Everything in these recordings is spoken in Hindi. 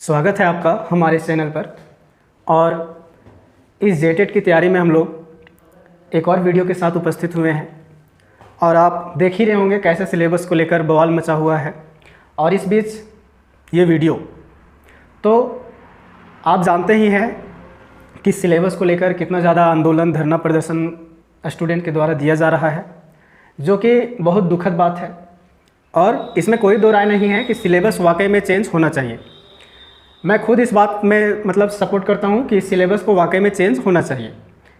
स्वागत है आपका हमारे चैनल पर। और इस जेटेट की तैयारी में हम लोग एक और वीडियो के साथ उपस्थित हुए हैं और आप देख ही रहे होंगे कैसे सिलेबस को लेकर बवाल मचा हुआ है। और इस बीच ये वीडियो तो आप जानते ही हैं कि सिलेबस को लेकर कितना ज़्यादा आंदोलन धरना प्रदर्शन स्टूडेंट के द्वारा दिया जा रहा है, जो कि बहुत दुखद बात है। और इसमें कोई दो राय नहीं है कि सिलेबस वाकई में चेंज होना चाहिए। मैं खुद इस बात में सपोर्ट करता हूँ कि सिलेबस को वाकई में चेंज होना चाहिए,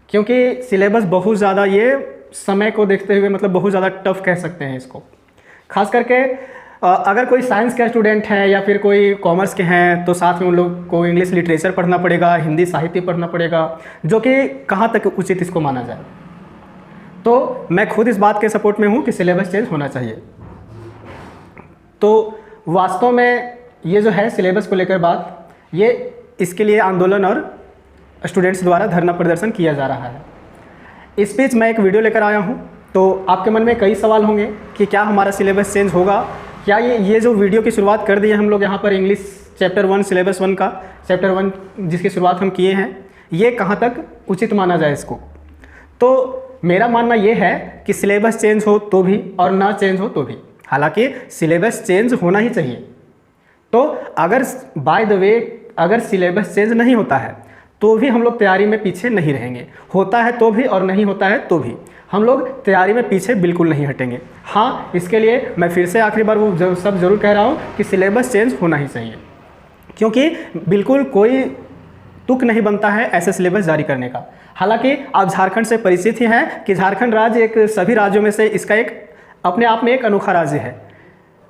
क्योंकि सिलेबस बहुत ज़्यादा ये समय को देखते हुए बहुत ज़्यादा टफ कह सकते हैं इसको। खास करके अगर कोई साइंस के स्टूडेंट हैं या फिर कोई कॉमर्स के हैं तो साथ में उन लोग को इंग्लिश लिटरेचर पढ़ना पड़ेगा, हिंदी साहित्य पढ़ना पड़ेगा, जो कि कहाँ तक उचित इसको माना जाए। तो मैं खुद इस बात के सपोर्ट में हूँ कि सिलेबस चेंज होना चाहिए। तो वास्तव में ये जो है सिलेबस को लेकर बात, ये इसके लिए आंदोलन और स्टूडेंट्स द्वारा धरना प्रदर्शन किया जा रहा है। इस बीच मैं एक वीडियो लेकर आया हूँ, तो आपके मन में कई सवाल होंगे कि क्या हमारा सिलेबस चेंज होगा, क्या ये जो वीडियो की शुरुआत कर दी है हम लोग यहाँ पर इंग्लिश चैप्टर 1 सिलेबस 1 का चैप्टर 1 जिसकी शुरुआत हम किए हैं, ये कहाँ तक उचित माना जाए इसको। तो मेरा मानना ये है कि सिलेबस चेंज हो तो भी और ना चेंज हो तो भी, हालांकि सिलेबस चेंज होना ही चाहिए। तो अगर बाय द वे अगर सिलेबस चेंज नहीं होता है तो भी हम लोग तैयारी में पीछे नहीं रहेंगे, होता है तो भी और नहीं होता है तो भी हम लोग तैयारी में पीछे बिल्कुल नहीं हटेंगे। हाँ, इसके लिए मैं फिर से आखिरी बार वो सब ज़रूर कह रहा हूँ कि सिलेबस चेंज होना ही चाहिए, क्योंकि बिल्कुल कोई तुक नहीं बनता है ऐसे सिलेबस जारी करने का। हालांकि आप झारखंड से परिचित ही हैं कि झारखंड राज्य एक सभी राज्यों में से इसका एक अपने आप में एक अनोखा राज्य है।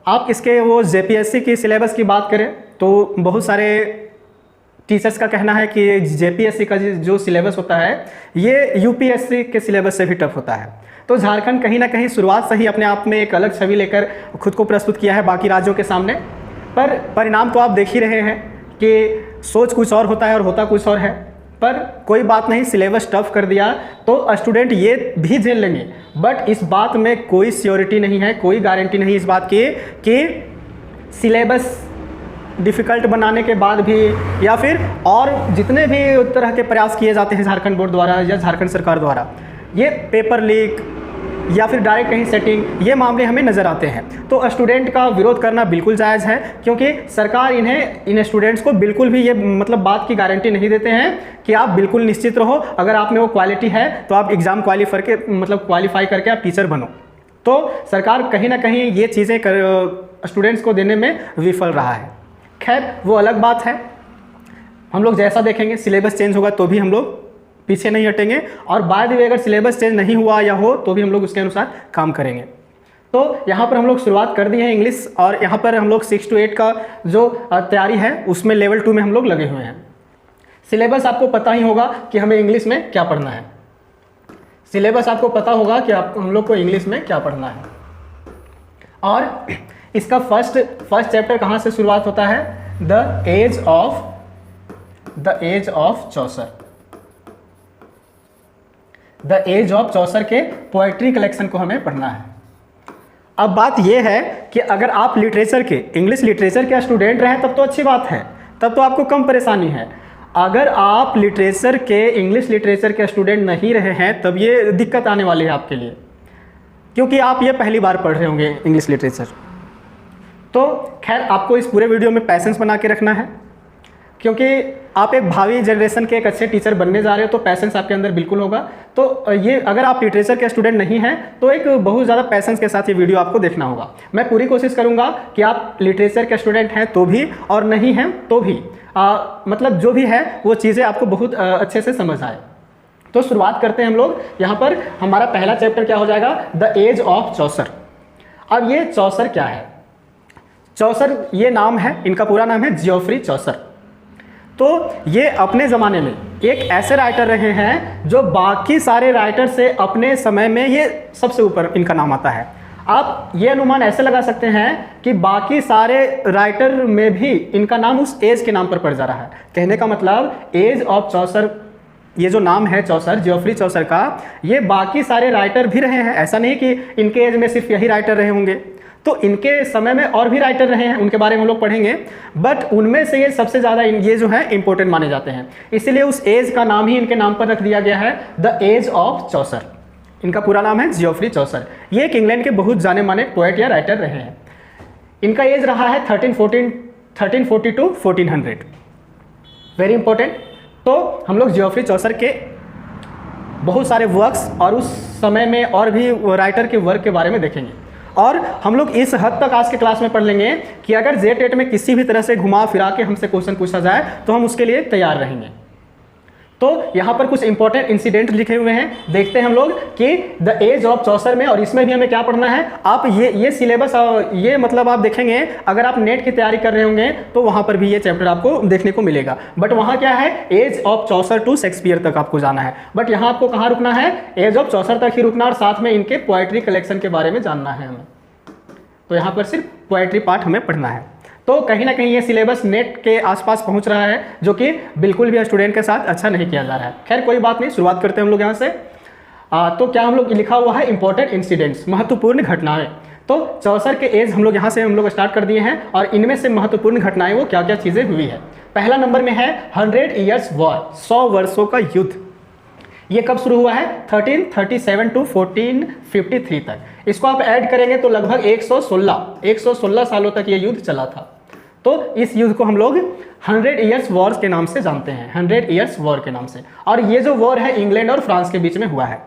आप इसके वो जेपीएससी की सिलेबस की बात करें तो बहुत सारे टीचर्स का कहना है कि जेपीएससी का जो सिलेबस होता है ये यूपीएससी के सिलेबस से भी टफ होता है। तो झारखंड कहीं ना कहीं शुरुआत से ही अपने आप में एक अलग छवि लेकर खुद को प्रस्तुत किया है बाकी राज्यों के सामने, पर परिणाम तो आप देख ही रहे हैं कि सोच कुछ और होता है और होता कुछ और है। पर कोई बात नहीं, सिलेबस टफ कर दिया तो स्टूडेंट ये भी झेल लेंगे, बट इस बात में कोई श्योरिटी नहीं है, कोई गारंटी नहीं इस बात की कि सिलेबस डिफ़िकल्ट बनाने के बाद भी या फिर और जितने भी तरह के प्रयास किए जाते हैं झारखंड बोर्ड द्वारा या झारखंड सरकार द्वारा, ये पेपर लीक या फिर डायरेक्ट कहीं सेटिंग, ये मामले हमें नज़र आते हैं। तो स्टूडेंट का विरोध करना बिल्कुल जायज़ है, क्योंकि सरकार इन स्टूडेंट्स को बिल्कुल भी ये बात की गारंटी नहीं देते हैं कि आप बिल्कुल निश्चित रहो, अगर आप में वो क्वालिटी है तो आप एग्ज़ाम क्वालिफाई करके आप टीचर बनो। तो सरकार कहीं ना कहीं ये चीज़ें स्टूडेंट्स को देने में विफल रहा है। खैर, वो अलग बात है, हम लोग जैसा देखेंगे। सिलेबस चेंज होगा तो भी हम लोग पीछे नहीं हटेंगे, और बाद में अगर सिलेबस चेंज नहीं हुआ या हो तो भी हम लोग उसके अनुसार काम करेंगे। तो यहाँ पर हम लोग शुरुआत कर दी है इंग्लिश, और यहाँ पर हम लोग 6 to 8 का जो तैयारी है उसमें लेवल 2 में हम लोग लगे हुए हैं। सिलेबस आपको पता ही होगा कि हमें इंग्लिश में क्या पढ़ना है, सिलेबस आपको पता होगा कि हम लोग को इंग्लिश में क्या पढ़ना है। और इसका फर्स्ट चैप्टर कहाँ से शुरुआत होता है? The age of Chaucer. The age of Chaucer के पोएट्री कलेक्शन को हमें पढ़ना है। अब बात यह है कि अगर आप लिटरेचर के इंग्लिश लिटरेचर के स्टूडेंट रहे तब तो अच्छी बात है, तब तो आपको कम परेशानी है। अगर आप लिटरेचर के इंग्लिश लिटरेचर के स्टूडेंट नहीं रहे हैं तब ये दिक्कत आने वाली है आपके लिए, क्योंकि आप ये पहली बार पढ़ रहे होंगे इंग्लिश लिटरेचर। तो खैर, आपको इस पूरे वीडियो में पैसेंस बना के रखना है, क्योंकि आप एक भावी जनरेशन के एक अच्छे टीचर बनने जा रहे हो, तो पैसेंस आपके अंदर बिल्कुल होगा। तो ये अगर आप लिटरेचर के स्टूडेंट नहीं हैं तो एक बहुत ज़्यादा पैसेंस के साथ ये वीडियो आपको देखना होगा। मैं पूरी कोशिश करूंगा कि आप लिटरेचर के स्टूडेंट हैं तो भी और नहीं हैं तो भी जो भी है वो चीज़ें आपको बहुत अच्छे से समझ आए। तो शुरुआत करते हैं हम लोग। यहाँ पर हमारा पहला चैप्टर क्या हो जाएगा? The age of Chaucer. अब ये चौसर क्या है? चौसर ये नाम है, इनका पूरा नाम है जियोफ्री चौसर। तो ये अपने ज़माने में एक ऐसे राइटर रहे हैं जो बाकी सारे राइटर से अपने समय में ये सबसे ऊपर इनका नाम आता है। आप ये अनुमान ऐसे लगा सकते हैं कि बाकी सारे राइटर में भी इनका नाम उस एज के नाम पर पड़ जा रहा है। कहने का मतलब एज ऑफ चौसर, ये जो नाम है चौसर, जियोफ्री चौसर का, ये बाकी सारे राइटर भी रहे हैं। ऐसा नहीं कि इनके एज में सिर्फ यही राइटर रहे होंगे। तो इनके समय में और भी राइटर रहे हैं, उनके बारे में हम लोग पढ़ेंगे, बट उनमें से ये सबसे ज़्यादा ये जो है इंपॉर्टेंट माने जाते हैं। इसीलिए उस एज का नाम ही इनके नाम पर रख दिया गया है, द एज ऑफ चौसर। इनका पूरा नाम है जियोफ्री चौसर। ये एक इंग्लैंड के बहुत जाने माने पोएट या राइटर रहे हैं। इनका एज रहा है 1340 टू 1400, वेरी इंपॉर्टेंट। तो हम लोग जियोफ्री चौसर के बहुत सारे वर्क्स और उस समय में और भी राइटर के वर्क के बारे में देखेंगे, और हम लोग इस हद तक आज के क्लास में पढ़ लेंगे कि अगर जेटेट में किसी भी तरह से घुमा फिरा के हमसे क्वेश्चन पूछा जाए तो हम उसके लिए तैयार रहेंगे। तो यहाँ पर कुछ इंपॉर्टेंट इंसिडेंट लिखे हुए हैं, देखते हैं हम लोग कि द एज ऑफ चौसर में, और इसमें भी हमें क्या पढ़ना है। आप ये सिलेबस, ये मतलब आप देखेंगे अगर आप नेट की तैयारी कर रहे होंगे तो वहाँ पर भी ये चैप्टर आपको देखने को मिलेगा। बट वहाँ क्या है, age of Chaucer to Shakespeare तक आपको जाना है। बट यहाँ आपको कहाँ रुकना है, एज ऑफ चौसर तक ही रुकना, और साथ में इनके पोएट्री कलेक्शन के बारे में जानना है हमें। तो यहाँ पर सिर्फ पोएट्री पार्ट हमें पढ़ना है। तो कहीं ना कहीं ये सिलेबस नेट के आसपास पहुंच रहा है, जो कि बिल्कुल भी स्टूडेंट के साथ अच्छा नहीं किया जा रहा है। खैर कोई बात नहीं, शुरुआत करते हैं हम लोग यहाँ से। तो क्या हम लोग लिखा हुआ है, इंपॉर्टेंट इंसिडेंट्स, महत्वपूर्ण घटनाएं। तो चौसर के एज हम लोग यहाँ से हम लोग स्टार्ट कर दिए हैं, और इनमें से महत्वपूर्ण घटनाएं वो क्या क्या चीज़ें हुई है। पहला नंबर में है 100 ईयर्स वॉर, 100 वर्षों का युद्ध। ये कब शुरू हुआ है, 1337 टू 1453 तक। इसको आप ऐड करेंगे तो लगभग 116 सालों तक ये युद्ध चला था। तो इस युद्ध को हम लोग 100 ईयर्स वॉर के नाम से जानते हैं, 100 ईयर्स वॉर के नाम से। और ये जो वॉर है इंग्लैंड और फ्रांस के बीच में हुआ है।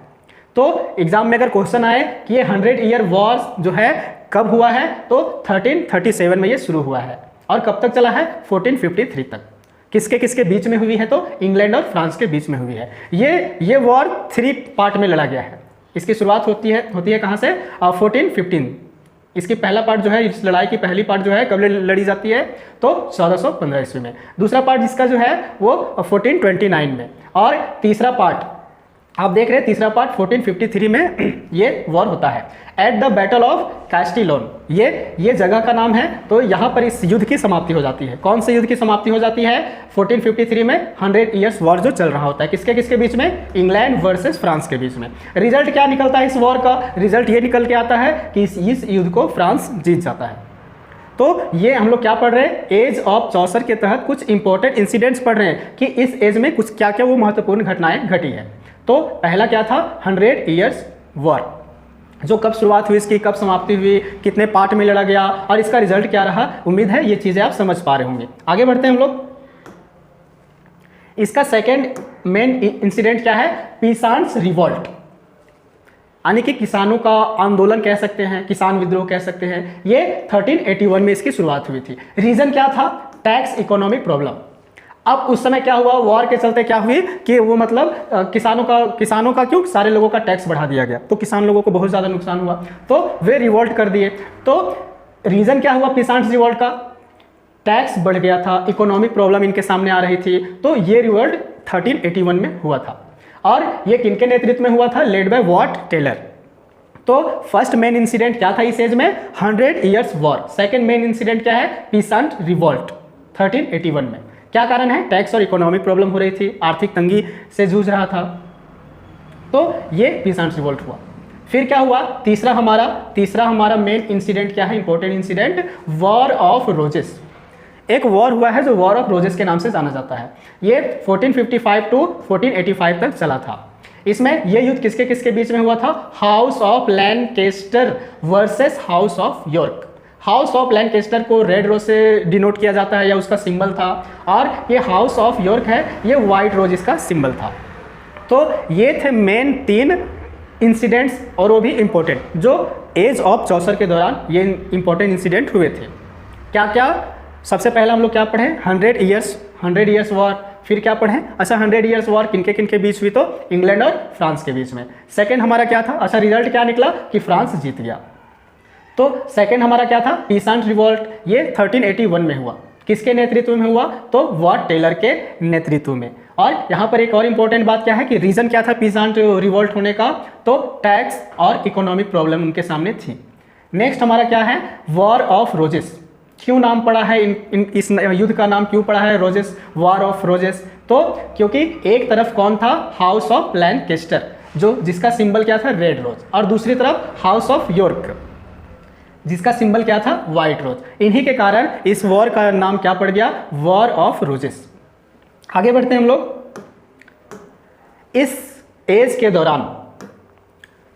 तो एग्जाम में अगर क्वेश्चन आए कि ये 100 ईयर वॉर जो है कब हुआ है, तो 1337 में ये शुरू हुआ है, और कब तक चला है, 1453 तक। किसके किसके बीच में हुई है, तो इंग्लैंड और फ्रांस के बीच में हुई है। ये वॉर 3 पार्ट में लड़ा गया है। इसकी शुरुआत होती है कहाँ से, 1415। इसकी पहला पार्ट जो है, इस लड़ाई की पहली पार्ट जो है कब लड़ी जाती है, तो 1415 ईस्वी में। दूसरा पार्ट जिसका जो है वो 1429 में, और तीसरा पार्ट आप देख रहे हैं, तीसरा पार्ट 1453 में ये वॉर होता है, एट द बैटल ऑफ कैस्टिलोन। ये जगह का नाम है। तो यहाँ पर इस युद्ध की समाप्ति हो जाती है। कौन से युद्ध की समाप्ति हो जाती है, 1453 में 100 ईयर्स वॉर जो चल रहा होता है, किसके किसके बीच में, इंग्लैंड वर्सेस फ्रांस के बीच में। रिजल्ट क्या निकलता है इस वॉर का, रिजल्ट ये निकल के आता है कि इस युद्ध को फ्रांस जीत जाता है। तो ये हम लोग क्या पढ़ रहे हैं, एज ऑफ चौसर के तहत कुछ इंपॉर्टेंट इंसिडेंट्स पढ़ रहे हैं कि इस एज में कुछ क्या क्या वो महत्वपूर्ण घटनाएं घटी है। तो पहला क्या था, 100 ईयर्स वॉर, जो कब शुरुआत हुई इसकी, कब समाप्ति हुई, कितने पार्ट में लड़ा गया, और इसका रिजल्ट क्या रहा। उम्मीद है ये चीज़ें आप समझ पा रहे होंगे। आगे बढ़ते हैं हम लोग। इसका सेकेंड मेन इंसिडेंट क्या है, पीसांट्स रिवॉल्ट, यानी कि किसानों का आंदोलन कह सकते हैं, किसान विद्रोह कह सकते हैं। ये 1381 में इसकी शुरुआत हुई थी। रीजन क्या था, टैक्स इकोनॉमिक प्रॉब्लम। अब उस समय क्या हुआ, वॉर के चलते क्या हुई कि वो मतलब किसानों का क्यों, सारे लोगों का टैक्स बढ़ा दिया गया, तो किसान लोगों को बहुत ज़्यादा नुकसान हुआ, तो वे रिवोल्ट कर दिए। तो रीज़न क्या हुआ पीसांट्स रिवोल्ट का, टैक्स बढ़ गया था, इकोनॉमिक प्रॉब्लम इनके सामने आ रही थी। तो ये रिवोल्ट 1381 में हुआ था, और ये किनके नेतृत्व में हुआ था, लेड बाय वॉट टेलर। तो फर्स्ट मेन इंसिडेंट क्या था इस एज में, 100 years war. Second main incident क्या है, पीसांट रिवोल्ट 1381 में। क्या कारण है, टैक्स और इकोनॉमिक प्रॉब्लम हो रही थी, आर्थिक तंगी से जूझ रहा था, तो ये पीसांट रिवोल्ट हुआ। फिर क्या हुआ, तीसरा हमारा मेन इंसिडेंट क्या है, important incident, war of roses. एक वॉर हुआ है जो वॉर ऑफ रोजेस के नाम से जाना जाता है। ये 1455 टू 1485 तक चला था। इसमें ये युद्ध किसके किसके बीच में हुआ था, house of Lancaster versus house of York. House of Lancaster को रेड रोज से डिनोट किया जाता है, या उसका सिंबल था, और ये हाउस ऑफ यॉर्क है, ये वाइट रोज इसका सिंबल था। तो ये थे मेन 3 इंसिडेंट्स, और वो भी इंपॉर्टेंट, जो एज ऑफ चौसर के दौरान ये इंपॉर्टेंट इंसिडेंट हुए थे। क्या क्या, सबसे पहला हम लोग क्या पढ़े, 100 ईयर्स वॉर। फिर क्या पढ़े, अच्छा 100 ईयर्स वॉर किनके बीच हुई, तो इंग्लैंड और फ्रांस के बीच में। सेकेंड हमारा क्या था, अच्छा रिजल्ट क्या निकला कि फ्रांस जीत गया। तो सेकंड हमारा क्या था, पीसांट रिवोल्ट, ये 1381 में हुआ। किसके नेतृत्व में हुआ, तो वॉट टेलर के नेतृत्व में। और यहाँ पर एक और इंपॉर्टेंट बात क्या है कि रीजन क्या था पीसांट रिवोल्ट होने का, तो टैक्स और इकोनॉमिक प्रॉब्लम उनके सामने थी। नेक्स्ट हमारा क्या है, वॉर ऑफ रोजेस। क्यों नाम पड़ा है इस युद्ध का नाम क्यों पड़ा है रोजेस, वॉर ऑफ रोजेस, तो क्योंकि एक तरफ कौन था, हाउस ऑफ लैंकेस्टर, जो जिसका सिंबल क्या था, रेड रोज, और दूसरी तरफ हाउस ऑफ यॉर्क। जिसका सिंबल क्या था, व्हाइट रोज। इन्हीं के कारण इस वॉर का नाम क्या पड़ गया, वॉर ऑफ रोजेस। आगे बढ़ते हैं हम लोग। इस एज के दौरान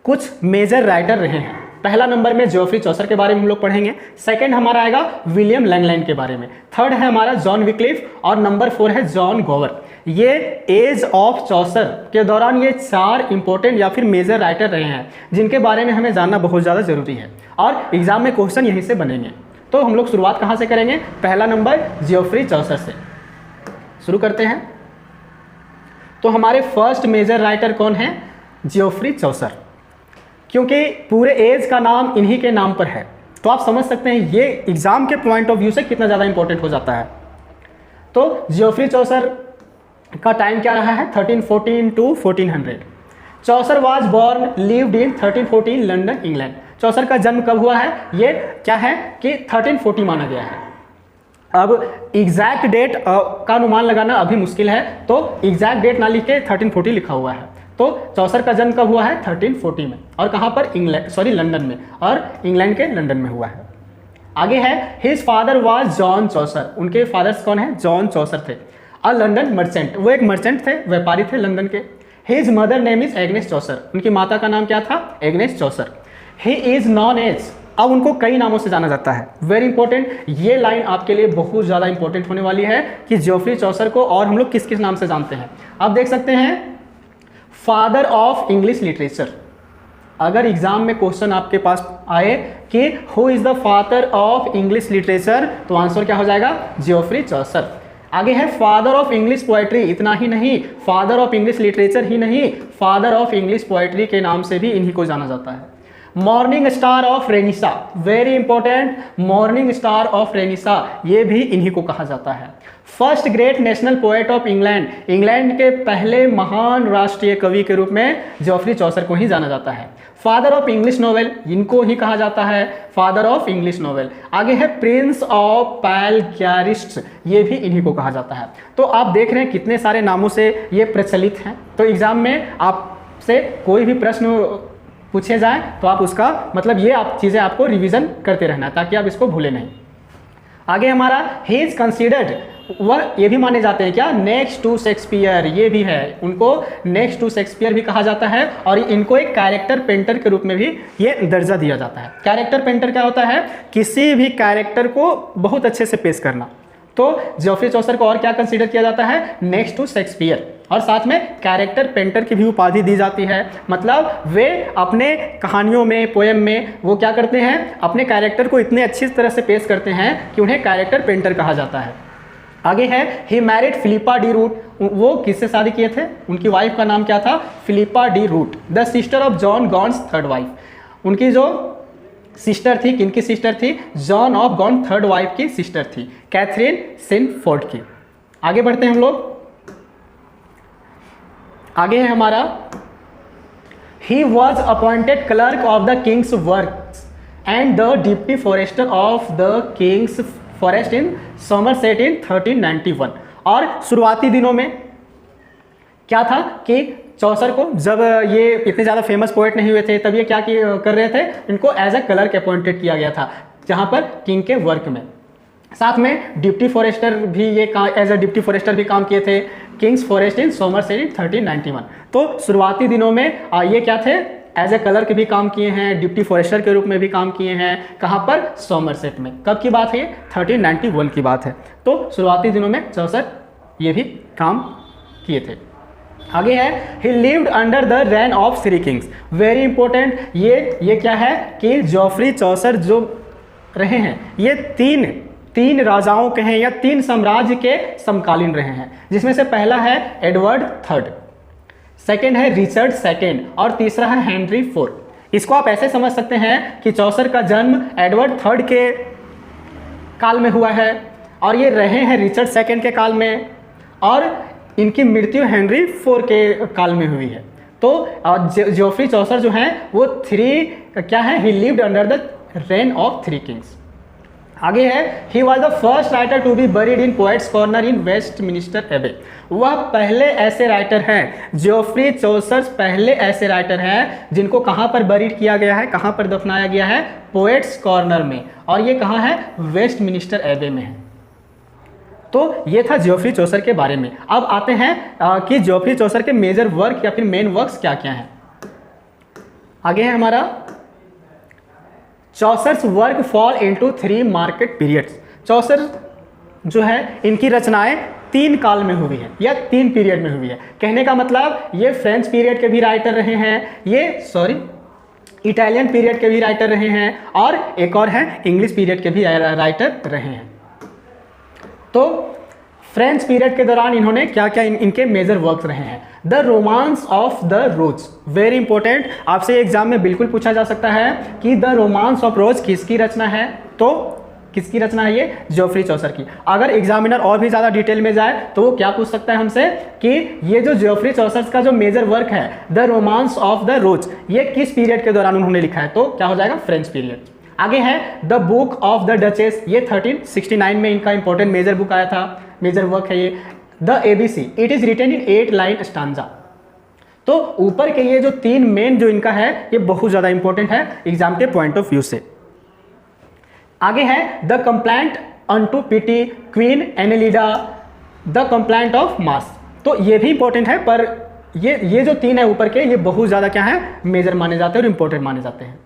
कुछ मेजर राइटर रहे हैं। पहला नंबर में जोफ्री चौसर के बारे में हम लोग पढ़ेंगे। सेकंड हमारा आएगा विलियम लैंगलैंड के बारे में। थर्ड है हमारा जॉन विक्लिफ और नंबर 4 है जॉन गोवर। ये एज ऑफ चौसर के दौरान ये 4 इंपॉर्टेंट या फिर मेजर राइटर रहे हैं जिनके बारे में हमें जानना बहुत ज़्यादा ज़रूरी है और एग्जाम में क्वेश्चन यहीं से बनेंगे। तो हम लोग शुरुआत कहाँ से करेंगे, पहला नंबर जोफ्री चौसर से शुरू करते हैं। तो हमारे फर्स्ट मेजर राइटर कौन है, जोफ्री चौसर, क्योंकि पूरे एज का नाम इन्हीं के नाम पर है। तो आप समझ सकते हैं ये एग्जाम के पॉइंट ऑफ व्यू से कितना ज़्यादा इंपॉर्टेंट हो जाता है। तो जोफ्री चौसर का टाइम क्या रहा है, 1314 to 1400। Chaucer was born lived in 1314 London England. Chaucer का जन्म कब हुआ है, ये क्या है कि 1340 माना गया है। अब एग्जैक्ट डेट का अनुमान लगाना अभी मुश्किल है, तो एग्जैक्ट डेट ना लिख के 1340 लिखा हुआ है। तो चौसर का जन्म कब हुआ है, 1340 में, और कहाँ पर, लंदन में, और इंग्लैंड के लंदन में हुआ है। आगे है हिज फादर वाज जॉन चौसर। उनके फादर्स कौन है, जॉन चौसर थे। अ लंदन मर्चेंट, वो एक मर्चेंट थे, व्यापारी थे लंदन के। His mother name is Agnes Chaucer. उनकी माता का नाम क्या था, Agnes Chaucer. He is known as, अब उनको कई नामों से जाना जाता है। वेरी इंपॉर्टेंट, ये लाइन आपके लिए बहुत ज़्यादा इंपॉर्टेंट होने वाली है कि जोफ्री चौसर को और हम लोग किस किस नाम से जानते हैं। आप देख सकते हैं फादर ऑफ इंग्लिश लिटरेचर। अगर एग्जाम में क्वेश्चन आपके पास आए कि who is the father of English literature, तो आंसर क्या हो जाएगा, जोफ्री चौसर। आगे है फादर ऑफ इंग्लिश पोएट्री। इतना ही नहीं, फादर ऑफ इंग्लिश लिटरेचर ही नहीं, फादर ऑफ इंग्लिश पोएट्री के नाम से भी इन्हीं को जाना जाता है। Morning star of रेनिसा, very important, morning star of रेनिसा, ये भी इन्हीं को कहा जाता है। First great national poet of England, England के पहले महान राष्ट्रीय कवि के रूप में जोफ्री चौसर को ही जाना जाता है। फादर ऑफ इंग्लिश नोवेल, इनको ही कहा जाता है फादर ऑफ इंग्लिश नोवेल। आगे है प्रिंस ऑफ पैलग्यारिस्ट्स, ये भी इन्हीं को कहा जाता है। तो आप देख रहे हैं कितने सारे नामों से ये प्रचलित हैं। तो एग्जाम में आपसे कोई भी प्रश्न पूछे जाए तो आप उसका मतलब ये आप चीज़ें आपको रिवीजन करते रहना ताकि आप इसको भूले नहीं। आगे हमारा ही इज कंसिडर्ड, वह ये भी माने जाते हैं क्या, नेक्स्ट टू शेक्सपियर, ये भी है, उनको नेक्स्ट टू शेक्सपियर भी कहा जाता है और इनको एक कैरेक्टर पेंटर के रूप में भी ये दर्जा दिया जाता है। कैरेक्टर पेंटर क्या होता है, किसी भी कैरेक्टर को बहुत अच्छे से पेश करना। तो जोफ्री चौसर को और क्या कंसीडर किया जाता है, नेक्स्ट टू शेक्सपियर, और साथ में कैरेक्टर पेंटर की भी उपाधि दी जाती है। मतलब वे अपने कहानियों में, पोएम में वो क्या करते हैं, अपने कैरेक्टर को इतने अच्छी तरह से पेश करते हैं कि उन्हें कैरेक्टर पेंटर कहा जाता है। आगे है he married Philippa de root, वो किससे शादी किए थे, उनकी वाइफ का नाम क्या था, Philippa de Roet, the sister of John Gaunt's third wife. उनकी जो सिस्टर थी, किनकी सिस्टर थी, John of Gaunt third wife की सिस्टर थी, कैथरीन सिनफोर्ड की। आगे बढ़ते हैं हम लोग। आगे है हमारा he was appointed clerk of the king's works and the deputy forester of the king's forest in Somerset in 1391। और शुरुआती दिनों में क्या था कि चौसर को, जब ये इतने ज़्यादा फेमस पोएट नहीं हुए थे, तब ये क्या कर रहे थे, इनको एज ए क्लर्क अपॉइंटेड किया गया था जहाँ पर किंग के वर्क में। साथ में डिप्टी फॉरेस्टर भी ये एज ए डिप्टी फॉरेस्टर भी काम किए थे Kings forest in Somerset in 1391। तो शुरुआती दिनों में ये क्या थे, एज ए क्लर्क भी काम किए हैं, डिप्टी फॉरेस्टर के रूप में भी काम किए हैं। कहाँ पर, सोमरसेट में। कब की बात है ये, 1391 की बात है। तो शुरुआती दिनों में चौसर ये भी काम किए थे। आगे है he lived under the reign of 3 Kings, very important. ये क्या है कि जोफ्री चौसर जो रहे हैं ये तीन राजाओं के हैं या 3 साम्राज्य के समकालीन रहे हैं, जिसमें से पहला है एडवर्ड थर्ड, सेकेंड है रिचर्ड सेकेंड और तीसरा है हेनरी फोर्थ। इसको आप ऐसे समझ सकते हैं कि चौसर का जन्म एडवर्ड थर्ड के काल में हुआ है और ये रहे हैं रिचर्ड सेकेंड के काल में, और इनकी मृत्यु हेनरी फोर्थ के काल में हुई है। तो जोफ्री चौसर जो हैं वो 3 क्या है, he lived under the reign of 3 kings. आगे है, he was the first writer to be buried in Poets' Corner in Westminster Abbey. वह पहले ऐसे राइटर हैं, जियोफ्री चौसर पहले ऐसे राइटर हैं जिनको कहाँ पर बरीड किया गया है, कहाँ पर दफनाया गया है, पोएट्स कॉर्नर में, और ये कहाँ है, वेस्टमिनिस्टर एबे में है। तो ये था जियोफ्री चौसर के बारे में। अब आते हैं कि जियोफ्री चौसर के मेजर वर्क या फिर मेन वर्क्स क्या क्या हैं। आगे है हमारा, Chaucer's work fall into 3 market periods. Chaucer जो है इनकी रचनाएं 3 काल में हुई है या 3 पीरियड में हुई है। कहने का मतलब ये फ्रेंच पीरियड के भी राइटर रहे हैं, ये इटालियन पीरियड के भी राइटर रहे हैं, और एक और है इंग्लिश पीरियड के भी राइटर रहे हैं। तो फ्रेंच पीरियड के दौरान इन्होंने क्या क्या इनके मेजर वर्क्स रहे हैं। The romance of the rose, very important, आपसे एग्जाम में बिल्कुल पूछा जा सकता है कि द रोमांस ऑफ रोज किसकी रचना है, तो किसकी रचना है, ये जियोफ्री चौसर की। अगर एग्जामिनर और भी ज़्यादा डिटेल में जाए तो वो क्या पूछ सकता है हमसे कि ये जो जियोफ्री चौसर का जो मेजर वर्क है द रोमांस ऑफ द रोज, ये किस पीरियड के दौरान उन्होंने लिखा है, तो क्या हो जाएगा, फ्रेंच पीरियड। आगे है the book of the duchess, ये 1369 में इनका इंपॉर्टेंट मेजर बुक आया था, मेजर वर्क है ये। The ABC, it is written in 8 line stanza. तो ऊपर के ये जो 3 मेन जो इनका है ये बहुत ज़्यादा इंपॉर्टेंट है एग्जाम के पॉइंट ऑफ व्यू से। आगे है the complaint unto pity queen Anelida, the complaint of Mars, तो ये भी इंपॉर्टेंट है, पर ये जो 3 है ऊपर के ये बहुत ज़्यादा क्या है, मेजर माने जाते हैं और इंपॉर्टेंट माने जाते हैं।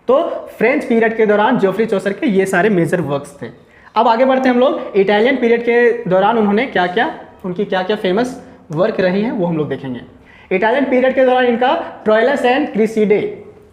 तो फ्रेंच पीरियड के दौरान जियोफ्री चौसर के ये सारे मेजर वर्क्स थे। अब आगे बढ़ते हैं हम लोग, इटालियन पीरियड के दौरान उन्होंने उनकी क्या क्या फेमस वर्क रही हैं वो हम लोग देखेंगे। इटालियन पीरियड के दौरान इनका ट्रोइलस एंड क्रिसीडे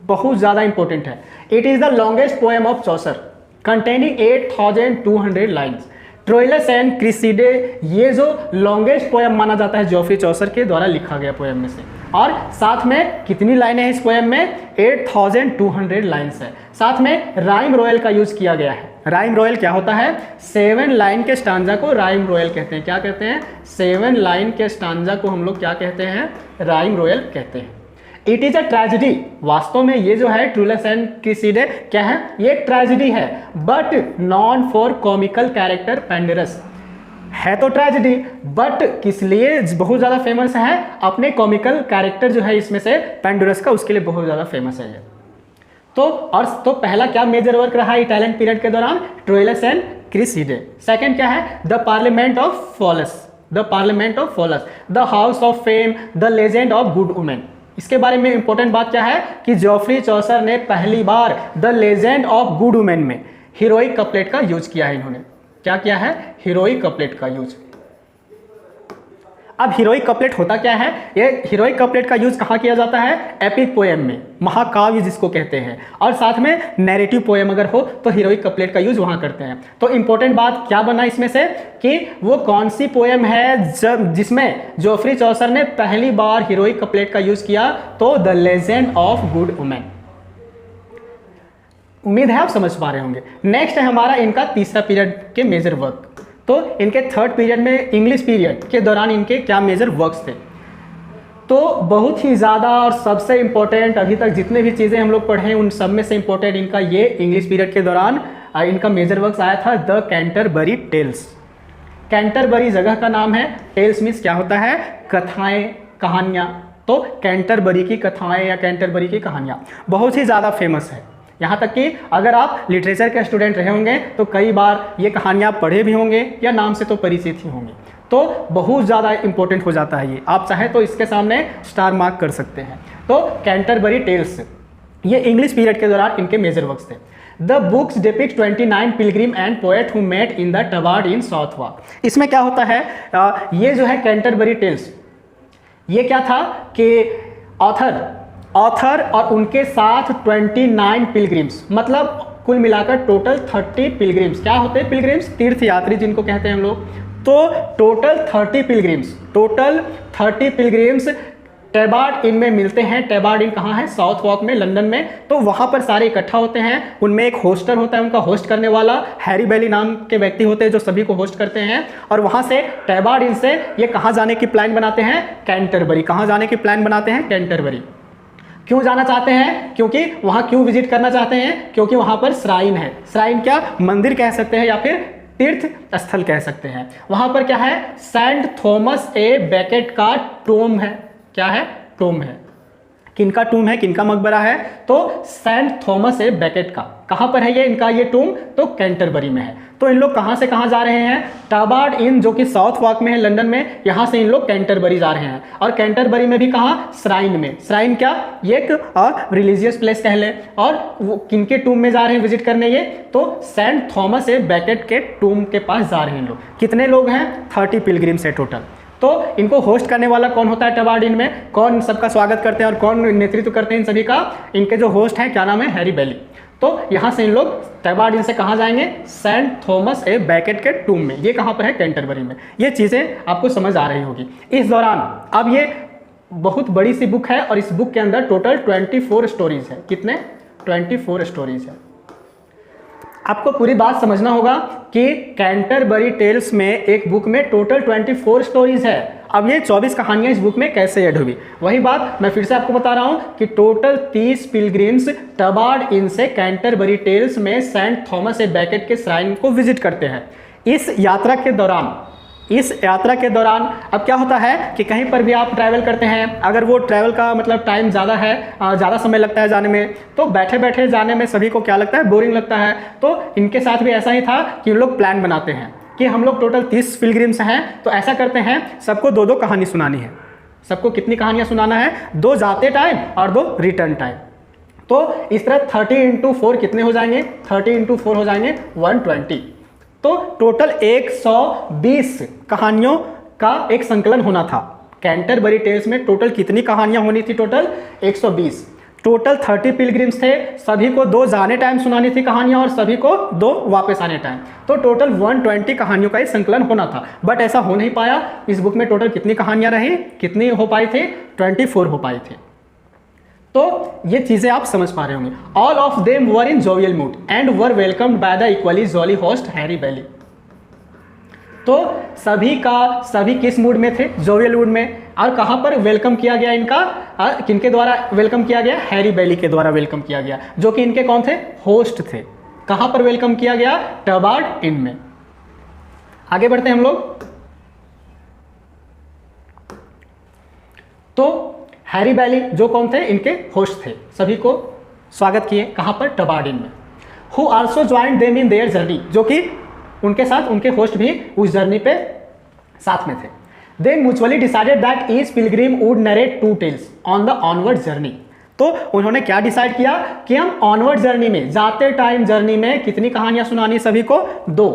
बहुत ज़्यादा इंपॉर्टेंट है। It is the longest poem of Chaucer containing 8200 lines. Troilus and Criseyde ये जो लॉन्गेस्ट पोएम माना जाता है जियोफ्री चौसर के द्वारा लिखा गया पोएम में से, और साथ में कितनी लाइनें हैं इस पोएम में, 8200 लाइन्स है। साथ में राइम रॉयल का यूज किया गया है। राइम रॉयल क्या होता है, 7 लाइन के स्टांजा को राइम रॉयल कहते हैं। क्या कहते हैं, 7 लाइन के स्टांजा को हम लोग क्या कहते हैं, राइम रॉयल कहते हैं। इट इज अ ट्रेजेडी, वास्तव में ये जो है ट्रोइलस एंड क्रिसीडे क्या है, ये एक ट्रेजेडी है, but known for comical character Pandarus, है तो ट्रेजेडी बट किस लिए बहुत ज़्यादा फेमस है, अपने कॉमिकल कैरेक्टर जो है इसमें से पेंडरस का, उसके लिए बहुत ज़्यादा फेमस है ये। तो पहला क्या मेजर वर्क रहा इटालियन पीरियड के दौरान, ट्रोइलस एंड क्रिसीडे। सेकंड क्या है, the parliament of false, the parliament of false, the house of fame, the legend of good women. इसके बारे में इंपॉर्टेंट बात क्या है कि जियोफ्री चौसर ने पहली बार the legend of good women में हीरोइक कपलेट का यूज किया है। इन्होंने क्या किया है, हीरोइक कपलेट का यूज। अब हीरोइक कपलेट होता क्या है, ये हीरोइक कपलेट का यूज कहाँ किया जाता है, एपिक पोएम में, महाकाव्य जिसको कहते हैं, और साथ में नैरेटिव पोएम अगर हो तो हीरोइक कपलेट का यूज वहाँ करते हैं। तो इंपॉर्टेंट बात क्या बना इसमें से कि वो कौन सी पोएम है जिसमें जियोफ्री चौसर ने पहली बार हीरोइक कपलेट का यूज किया, तो the legend of good women. उम्मीद है आप समझ पा रहे होंगे। नेक्स्ट है हमारा इनका तीसरा पीरियड के मेजर वर्क। तो इनके थर्ड पीरियड में इंग्लिश पीरियड के दौरान इनके क्या मेजर वर्क्स थे, तो बहुत ही ज़्यादा और सबसे इम्पोर्टेंट, अभी तक जितने भी चीज़ें हम लोग पढ़े उन सब में से इम्पोर्टेंट इनका ये इंग्लिश पीरियड के दौरान इनका मेजर वर्क्स आया था, द कैंटरबरी टेल्स। कैंटरबरी जगह का नाम है, टेल्स मीन्स क्या होता है, कथाएं, कहानियाँ। तो कैंटरबरी की कथाएं या कैंटरबरी की कहानियाँ बहुत ही ज़्यादा फेमस है। यहाँ तक कि अगर आप लिटरेचर के स्टूडेंट रहे होंगे तो कई बार ये कहानियाँ पढ़े भी होंगे या नाम से तो परिचित ही होंगे, तो बहुत ज़्यादा इंपॉर्टेंट हो जाता है ये। आप चाहे तो इसके सामने स्टार मार्क कर सकते हैं। तो कैंटरबरी टेल्स ये इंग्लिश पीरियड के दौरान इनके मेजर वर्क्स थे। The books depict 29 pilgrim and poet who met in the Tabard inn Southwark. इसमें क्या होता है, ये जो है कैंटरबरी टेल्स, ये क्या था कि ऑथर और उनके साथ 29 पिलग्रिम्स, मतलब कुल मिलाकर टोटल 30 पिलग्रिम्स। क्या होते हैं पिलग्रिम्स, तीर्थयात्री जिनको कहते हैं हम लोग। तो टोटल 30 पिलग्रिम्स टैबार्ड इन में मिलते हैं। टैबार्ड इन कहाँ है, साउथ वॉक में, लंदन में। तो वहाँ पर सारे इकट्ठा होते हैं। उनमें एक होस्टर होता है, उनका होस्ट करने वाला हैरी बेली नाम के व्यक्ति होते हैं जो सभी को होस्ट करते हैं। और वहाँ से टैबार्ड इन से ये कहाँ जाने की प्लान बनाते हैं, कैंटरबरी। कहाँ जाने की प्लान बनाते हैं, कैंटरबरी। क्यों जाना चाहते हैं? क्योंकि वहाँ क्यों विजिट करना चाहते हैं? क्योंकि वहाँ पर श्राइन है। श्राइन क्या? मंदिर कह सकते हैं या फिर तीर्थ स्थल कह सकते हैं। वहाँ पर क्या है? सेंट थॉमस ए बेकेट का टूम है। क्या है? टूम है। किनका टूम है? किनका मकबरा है? तो सेंट थॉमस ए बेकेट का। कहाँ पर है ये इनका ये टूम? तो कैंटरबरी में है। तो इन लोग कहाँ से कहाँ जा रहे हैं? टबार्ड इन, जो कि साउथ वॉक में है लंदन में, यहाँ से इन लोग कैंटरबरी जा रहे हैं। और कैंटरबरी में भी कहाँ? श्राइन में। श्राइन क्या? ये एक रिलीजियस प्लेस कह ले। और वो किनके टूम में जा रहे हैं विजिट करने? ये तो सेंट थॉमस ए बेकेट के टूम के पास जा रहे हैं लोग। कितने लोग हैं? 30 पिलग्रिम्स है टोटल। तो इनको होस्ट करने वाला कौन होता है? टबार्ड इन में कौन सबका स्वागत करते हैं और कौन नेतृत्व करते हैं इन सभी का? इनके जो होस्ट हैं, क्या नाम है? Harry Bailey. तो यहाँ से इन लोग टबार्ड इन से कहाँ जाएंगे? सेंट थॉमस ए बेकेट के टूम में। ये कहाँ पर है? कैंटरबरी में। ये चीज़ें आपको समझ आ रही होगी। इस दौरान अब ये बहुत बड़ी सी बुक है और इस बुक के अंदर टोटल 24 स्टोरीज है। कितने? 24 स्टोरीज है। आपको पूरी बात समझना होगा कि कैंटरबरी टेल्स में एक बुक में टोटल 24 स्टोरीज है। अब ये 24 कहानियां इस बुक में कैसे ऐड हुई? वही बात मैं फिर से आपको बता रहा हूं कि टोटल 30 पिलग्रिम्स टबार्ड इन से कैंटरबरी टेल्स में सेंट थॉमस ए बेकेट के श्राइन को विजिट करते हैं। इस यात्रा के दौरान अब क्या होता है कि कहीं पर भी आप ट्रैवल करते हैं, अगर वो ट्रैवल का मतलब टाइम ज़्यादा है, ज़्यादा समय लगता है जाने में, तो बैठे बैठे जाने में सभी को क्या लगता है? बोरिंग लगता है। तो इनके साथ भी ऐसा ही था कि लोग प्लान बनाते हैं कि हम लोग टोटल 30 पिलग्रिम्स हैं, तो ऐसा करते हैं सबको 2-2 कहानी सुनानी है। सबको कितनी कहानियाँ सुनाना है? 2 जाते टाइम और 2 रिटर्न टाइम। तो इस तरह 30 × 4 कितने हो जाएंगे? 30 × 4 हो जाएंगे 120। तो टोटल 120 कहानियों का एक संकलन होना था। कैंटरबरी टेल्स में टोटल कितनी कहानियां होनी थी? टोटल 120। टोटल 30 पिलग्रिम्स थे, सभी को 2 जाने टाइम सुनानी थी कहानियां और सभी को 2 वापस आने टाइम। तो टोटल 120 कहानियों का एक संकलन होना था, बट ऐसा हो नहीं पाया। इस बुक में टोटल कितनी कहानियां रही? कितनी हो पाई थी? 24 हो पाई थी। तो ये चीजें आप समझ पा रहे होंगे। All of them were in jovial mood and were welcomed by the equally jolly host Harry Bailey. तो सभी किस मूड में थे? जोवियल मूड में। और कहां पर वेलकम किया गया इनका? किनके द्वारा वेलकम किया गया? हैरी बेली के द्वारा वेलकम किया गया, जो कि इनके कौन थे? होस्ट थे। कहां पर वेलकम किया गया? टबार्ड इन में। आगे बढ़ते हैं हम लोग। तो हैरी बेली जो कौन थे? इनके होस्ट थे। सभी को स्वागत किए। कहां पर? टबार्ड इन में। Who also joined them in their journey, जो कि उनके साथ उनके होस्ट भी उस जर्नी पे साथ में थे। They mutually decided that each pilgrim would narrate 2 tales on the onward journey. तो उन्होंने क्या डिसाइड किया कि हम ऑनवर्ड जर्नी में, जाते टाइम जर्नी में कितनी कहानियां सुनानी? सभी को 2,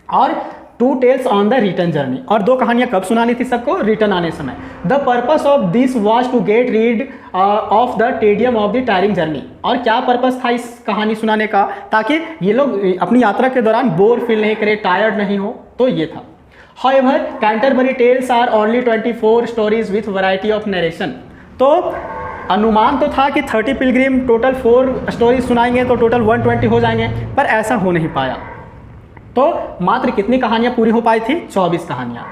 और 2 tales on the return journey. और 2 कहानियां कब सुनानी थी सबको? रिटर्न आने समय। The purpose of this was to get rid of the tedium of the tiring journey. और क्या पर्पस था इस कहानी सुनाने का? ताकि ये लोग अपनी यात्रा के दौरान बोर फील नहीं करें, टायर्ड नहीं हो। तो ये था। However, Canterbury Tales are only 24 stories with variety of narration। तो अनुमान तो था कि 30 पिलग्रिम टोटल 4 स्टोरीज सुनाएंगे तो टोटल 120 हो जाएंगे, पर ऐसा हो नहीं पाया। तो मात्र कितनी कहानियां पूरी हो पाई थी? 24 कहानियां।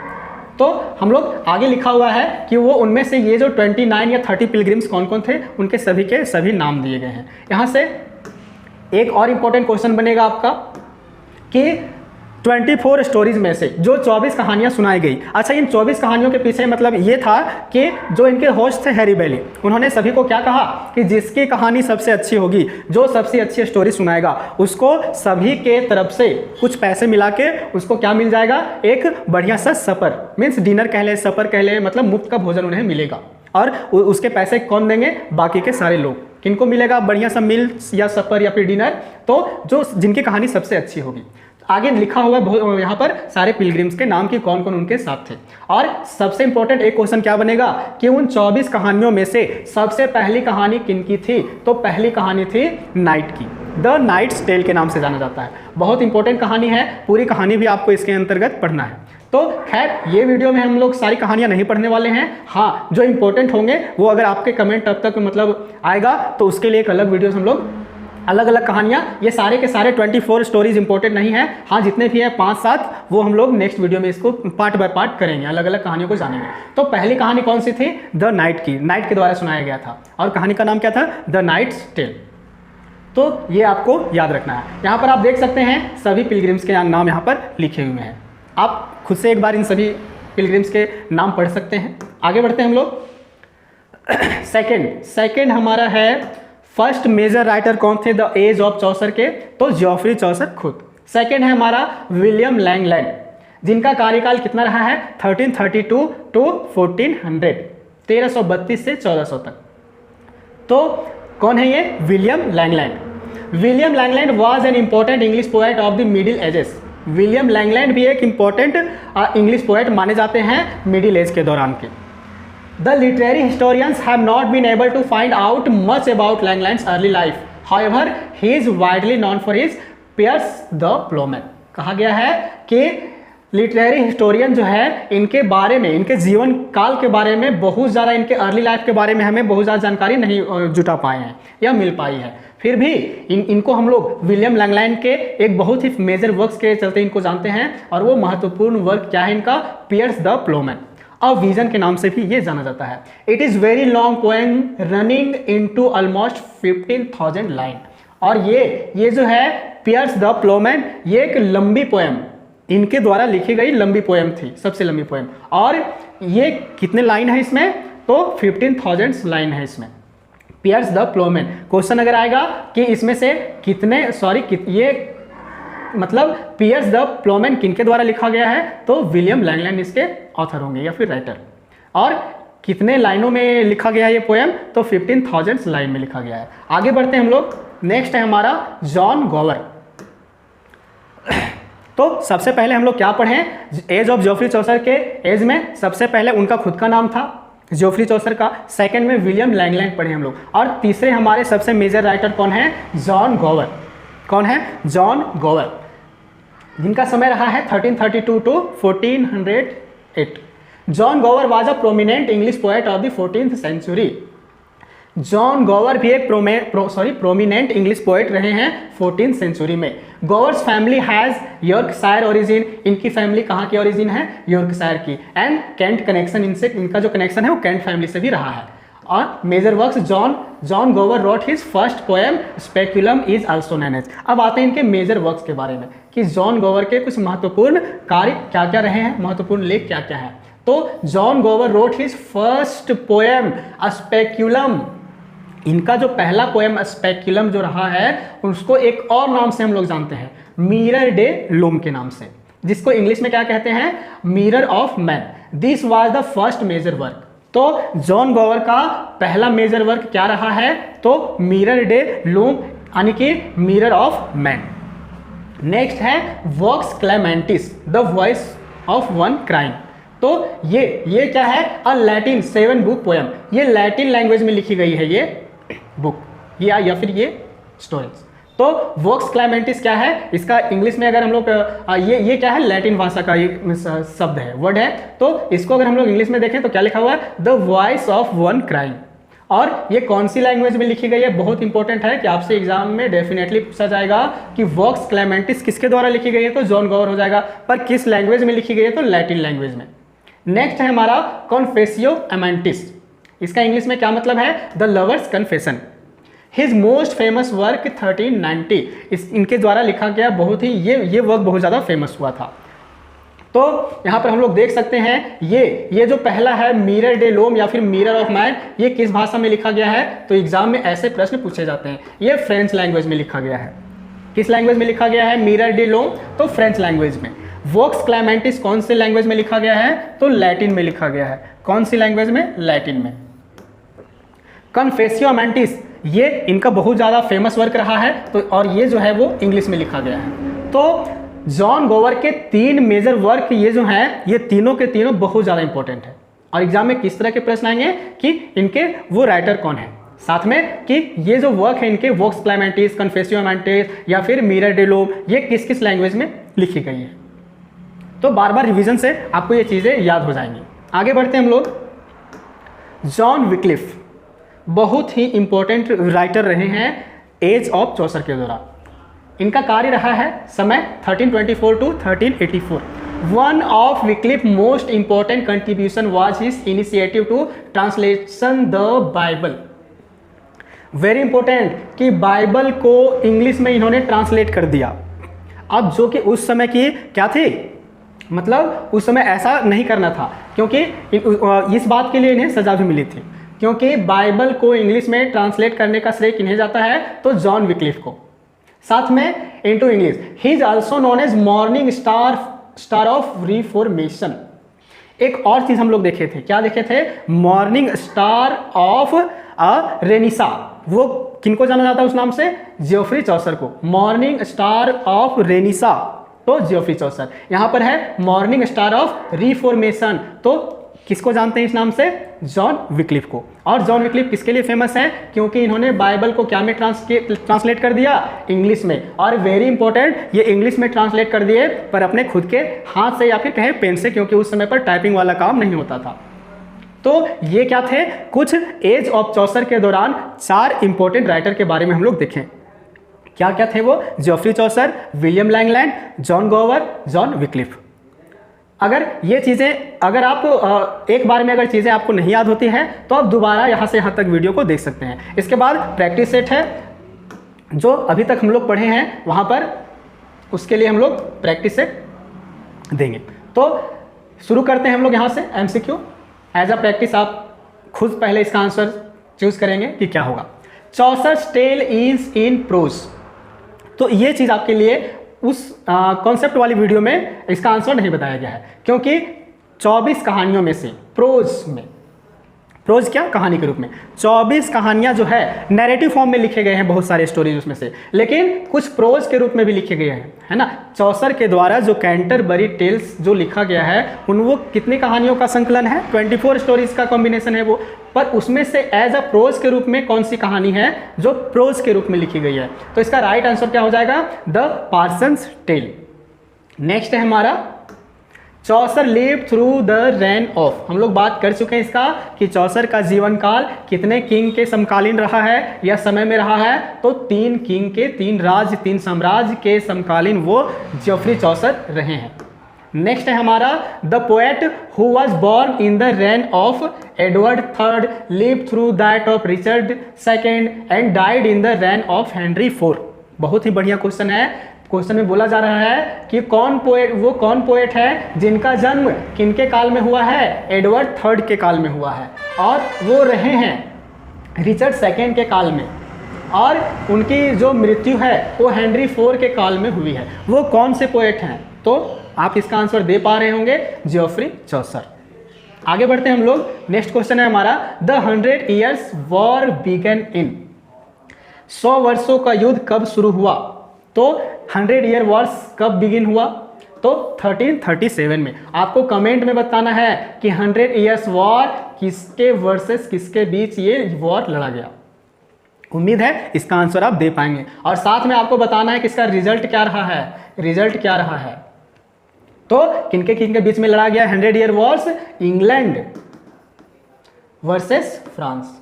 तो हम लोग आगे लिखा हुआ है कि वो उनमें से ये जो 29 या 30 पिलग्रिम्स कौन कौन थे, उनके सभी के सभी नाम दिए गए हैं। यहाँ से एक और इम्पोर्टेंट क्वेश्चन बनेगा आपका कि 24 स्टोरीज में से जो 24 कहानियां सुनाई गई, अच्छा इन 24 कहानियों के पीछे मतलब ये था कि जो इनके होस्ट थे हैरी बेली, उन्होंने सभी को क्या कहा कि जिसकी कहानी सबसे अच्छी होगी, जो सबसे अच्छी स्टोरी सुनाएगा, उसको सभी के तरफ से कुछ पैसे मिला के उसको क्या मिल जाएगा? एक बढ़िया सा सपर, मीन्स डिनर कह ले, सपर कह ले, मतलब मुफ्त का भोजन उन्हें मिलेगा। और उसके पैसे कौन देंगे? बाकी के सारे लोग। किनको मिलेगा बढ़िया सा मील्स या सपर या फिर डिनर? तो जो जिनकी कहानी सबसे अच्छी होगी। आगे लिखा हुआ है यहाँ पर सारे पिलग्रिम्स के नाम कि कौन कौन उनके साथ थे। और सबसे इंपॉर्टेंट एक क्वेश्चन क्या बनेगा कि उन 24 कहानियों में से सबसे पहली कहानी किनकी थी? तो पहली कहानी थी नाइट की। द नाइट्स टेल के नाम से जाना जाता है। बहुत इंपॉर्टेंट कहानी है, पूरी कहानी भी आपको इसके अंतर्गत पढ़ना है। तो खैर ये वीडियो में हम लोग सारी कहानियां नहीं पढ़ने वाले हैं। हाँ, जो इंपॉर्टेंट होंगे वो अगर आपके कमेंट अब तक मतलब आएगा तो उसके लिए एक अलग वीडियोस हम लोग अलग अलग कहानियाँ, ये सारे के सारे 24 स्टोरीज इंपॉर्टेंट नहीं है। हाँ, जितने भी हैं 5-7 वो हम लोग नेक्स्ट वीडियो में इसको पार्ट बाय पार्ट करेंगे, अलग अलग कहानियों को जानेंगे। तो पहली कहानी कौन सी थी? द नाइट की, नाइट के द्वारा सुनाया गया था, और कहानी का नाम क्या था? The knight's tale. तो ये आपको याद रखना है। यहाँ पर आप देख सकते हैं सभी पिलग्रिम्स के नाम यहाँ पर लिखे हुए हैं। आप खुद से एक बार इन सभी पिलग्रिम्स के नाम पढ़ सकते हैं। आगे बढ़ते हैं हम लोग। सेकेंड हमारा है, फर्स्ट मेजर राइटर कौन थे द एज ऑफ चौसर के? तो जॉफरी चौसर खुद। सेकेंड है हमारा विलियम लैंगलैंड, जिनका कार्यकाल कितना रहा है? 1332 टू 1400, 1332 से 1400 तक। तो कौन है ये? William Langland. William Langland was an important English poet of the middle ages. William Langland भी एक इंपॉर्टेंट इंग्लिश पोएट माने जाते हैं मिडिल एज के दौरान के। The literary historians have not been able to find out much about Langland's early life. However, he is widely known for his Piers the Plowman. कहा गया है कि लिटरेरी हिस्टोरियन जो है इनके बारे में, इनके जीवन काल के बारे में बहुत ज़्यादा, इनके अर्ली लाइफ के बारे में हमें बहुत ज़्यादा जानकारी नहीं जुटा पाए हैं या मिल पाई है। फिर भी इनको हम लोग विलियम लैंगलैंड के एक बहुत ही मेजर वर्क्स के चलते इनको जानते हैं, और वो महत्वपूर्ण वर्क क्या है इनका? पियर्स द प्लोमैन, और विजन के नाम से भी ये जाना जाता है। It is very long poem running into almost 15,000 line. और ये जो है पियर्स द प्लोमैन, ये एक लंबी पोएम, इनके द्वारा लिखी गई लंबी पोएम थी, सबसे लंबी पोएम। और ये कितने लाइन है इसमें? तो 15,000 लाइन है इसमें। पियर्स द प्लोमैन, क्वेश्चन अगर आएगा कि इसमें से कितने, ये मतलब पियर्स द प्लोमैन किनके द्वारा लिखा गया है? तो विलियम लैंगलैंड इसके ऑथर होंगे या फिर राइटर। और कितने लाइनों में लिखा गया है ये पोएम? तो 15,000 लाइन में लिखा गया है। आगे बढ़ते हैं हम लोग। नेक्स्ट है हमारा जॉन गोवर। तो सबसे पहले हम लोग क्या पढ़ें? एज ऑफ जॉफरी चौसर के एज में सबसे पहले उनका खुद का नाम था जॉफरी चौसर का। सेकंड में विलियम लैंगलैंड पढ़े हम लोग। और तीसरे हमारे सबसे मेजर राइटर कौन है? जॉन गोवर। कौन है? जॉन गोवर, जिनका समय रहा है 1332 to 1408। John Gower was a prominent English poet of the 14th century. John Gower भी एक प्रोमिनेंट इंग्लिश पोएट रहे हैं 14th सेंचुरी में। गोवर्स फैमिली हैज़ यॉर्कशायर ओरिजिन। इनकी फैमिली कहाँ की ओरिजिन है? यॉर्कशायर की। एंड कैंट कनेक्शन, इनसे इनका जो कनेक्शन है वो कैंट फैमिली से भी रहा है। और major works, John Gower wrote his first poem speculum is also known as. अब आते हैं इनके मेजर वर्क्स के बारे में कि जॉन गोवर के कुछ महत्वपूर्ण कार्य क्या क्या रहे हैं, महत्वपूर्ण लेख क्या क्या है। तो John Gower wrote his first poem speculum. इनका जो पहला पोएम स्पेक्युलम जो रहा है उसको एक और नाम से हम लोग जानते हैं, मिरर डे लूम के नाम से, जिसको इंग्लिश में क्या कहते हैं? Mirror of man. This was the first major work. तो जॉन गोवर का पहला मेजर वर्क क्या रहा है? तो मिरर डे लूम, यानी कि मिरर ऑफ मैन। नेक्स्ट है Vox Clamantis, the voice of one crying. तो ये क्या है? A Latin 7 book poem. ये लैटिन लैंग्वेज में लिखी गई है ये बुक, या फिर ये स्टोरीज। तो वॉक्स क्लेमेंटिस क्या है? इसका इंग्लिश में अगर हम लोग ये क्या है? लैटिन भाषा का ये शब्द है, वर्ड है। तो इसको अगर हम लोग इंग्लिश में देखें तो क्या लिखा हुआ है? The voice of one crime. और ये कौन सी लैंग्वेज में लिखी गई है? बहुत इंपॉर्टेंट है कि आपसे एग्जाम में डेफिनेटली पूछा जाएगा कि वॉक्स क्लेमेंटिस किसके द्वारा लिखी गई है? तो जॉन गोवर हो जाएगा। पर किस लैंग्वेज में लिखी गई है? तो लैटिन लैंग्वेज में। नेक्स्ट है हमारा कॉन्फेसियो अमेंटिस। इसका इंग्लिश में क्या मतलब है? The lovers confession. His most famous work 1390, इनके द्वारा लिखा गया बहुत ही ये वर्क बहुत ज़्यादा फेमस हुआ था। तो यहाँ पर हम लोग देख सकते हैं ये जो पहला है मिरर डे लोम या फिर मिरर ऑफ मैन, ये किस भाषा में लिखा गया है? तो एग्जाम में ऐसे प्रश्न पूछे जाते हैं। ये फ्रेंच लैंग्वेज में लिखा गया है। किस लैंग्वेज में लिखा गया है मिरर डे लोम? तो फ्रेंच लैंग्वेज में। वॉक्स क्लेमेंटिस कौन सी लैंग्वेज में लिखा गया है? तो लैटिन में लिखा गया है। कौन सी लैंग्वेज में? लैटिन में। कन्फेसियो अमेंटिस ये इनका बहुत ज़्यादा फेमस वर्क रहा है, तो और ये जो है वो इंग्लिश में लिखा गया है। तो जॉन गोवर के 3 मेजर वर्क ये जो हैं ये तीनों के तीनों बहुत ज़्यादा इंपॉर्टेंट है। और एग्जाम में किस तरह के प्रश्न आएंगे कि इनके वो राइटर कौन है, साथ में कि ये जो वर्क है इनके वॉक्स क्लेमेंटिस, कन्फेसियो अमेंटिस या फिर मिरर डे लोम, ये किस किस लैंग्वेज में लिखी गई है। तो बार बार रिवीजन से आपको ये चीज़ें याद हो जाएंगी। आगे बढ़ते हैं हम लोग। जॉन विक्लिफ बहुत ही इंपॉर्टेंट राइटर रहे हैं एज ऑफ चौसर के दौरान। इनका कार्य रहा है समय 1324 to 1384। One of Wycliffe most important contribution was his initiative to translation the Bible. Very important कि बाइबल को इंग्लिश में इन्होंने ट्रांसलेट कर दिया। अब जो कि उस समय की क्या थी, मतलब उस समय ऐसा नहीं करना था, क्योंकि इस बात के लिए इन्हें सजा भी मिली थी, क्योंकि बाइबल को इंग्लिश में ट्रांसलेट करने का श्रेय किन्हें जाता है, तो जॉन विक्लिफ को। साथ में into English he is also known as morning star of reformation. एक और चीज हम लोग देखे थे, क्या देखे थे, मॉर्निंग स्टार ऑफ रेनिसा। वो किनको जाना जाता है उस नाम से, जियोफ्री चौसर को, मॉर्निंग स्टार ऑफ रेनिसा, तो जियोफ्री चौसर। यहां पर है मॉर्निंग स्टार ऑफ रिफॉर्मेशन, तो किसको जानते हैं इस नाम से, जॉन विक्लिफ को। और जॉन विक्लिफ किसके लिए फेमस है, क्योंकि इन्होंने बाइबल को क्या में ट्रांसलेट कर दिया, इंग्लिश में। और वेरी इंपॉर्टेंट, ये इंग्लिश में ट्रांसलेट कर दिए पर अपने खुद के हाथ से या फिर कहें पेन से, क्योंकि उस समय पर टाइपिंग वाला काम नहीं होता था। तो ये क्या थे, कुछ एज ऑफ चौसर के दौरान 4 इंपॉर्टेंट राइटर के बारे में हम लोग देखें। क्या क्या थे वो, जियोफ्री चौसर, विलियम लैंगलैंड, जॉन गोवर, जॉन विक्लिफ। अगर ये चीज़ें, अगर आप एक बार में अगर चीज़ें आपको नहीं याद होती हैं तो आप दोबारा यहाँ से यहाँ तक वीडियो को देख सकते हैं। इसके बाद प्रैक्टिस सेट है, जो अभी तक हम लोग पढ़े हैं वहाँ पर, उसके लिए हम लोग प्रैक्टिस सेट देंगे। तो शुरू करते हैं हम लोग यहाँ से MCQ। एज अ प्रैक्टिस आप खुद पहले इसका आंसर चूज करेंगे कि क्या होगा। Chaucer's tale is in prose, तो ये चीज़ आपके लिए उस कॉन्सेप्ट वाली वीडियो में इसका आंसर नहीं बताया गया है, क्योंकि 24 कहानियों में से प्रोज में, प्रोज क्या, कहानी के रूप में 24 कहानियां जो है नैरेटिव फॉर्म में लिखे गए हैं, बहुत सारे स्टोरीज उसमें से, लेकिन कुछ प्रोज के रूप में भी लिखे गए हैं, है ना। चौसर के द्वारा जो कैंटरबरी टेल्स जो लिखा गया है, वो कितनी कहानियों का संकलन है, 24 स्टोरीज का कॉम्बिनेशन है वो, पर उसमें से एज अ प्रोज के रूप में कौन सी कहानी है जो प्रोज के रूप में लिखी गई है। तो इसका राइट आंसर क्या हो जाएगा, द पार्सन्स टेल। नेक्स्ट है हमारा, Chaucer live through the reign of. हम लोग बात कर चुके हैं इसका कि चौसर का जीवन काल कितने किंग के समकालीन रहा है या समय में रहा है, तो 3 किंग के, 3 राज्य, 3 साम्राज्य के समकालीन वो जियोफ्री चौसर रहे हैं। नेक्स्ट है हमारा, the poet who was born in the reign of Edward III live through that of Richard II and died in the reign of Henry IV। बहुत ही बढ़िया क्वेश्चन है। क्वेश्चन में बोला जा रहा है कि कौन पोएट है जिनका जन्म किनके काल में हुआ है, एडवर्ड III के काल में हुआ है, और वो रहे हैं रिचर्ड II के काल में, और उनकी जो मृत्यु है वो हेनरी IV के काल में हुई है। वो कौन से पोएट हैं, तो आप इसका आंसर दे पा रहे होंगे, जियोफ्री चौसर। आगे बढ़ते हैं हम लोग। नेक्स्ट क्वेश्चन है हमारा, द 100 Years वॉर बिगन इन। 100 वर्षों का युद्ध कब शुरू हुआ, तो 100 Year वॉर्स कब बिगिन हुआ, तो 1337 में। आपको कमेंट में बताना है कि 100 Years वॉर किसके वर्सेस किसके बीच ये वॉर लड़ा गया। उम्मीद है इसका आंसर आप दे पाएंगे, और साथ में आपको बताना है कि इसका रिजल्ट क्या रहा है, रिजल्ट क्या रहा है। तो किनके बीच में लड़ा गया 100 Year Wars, England versus France,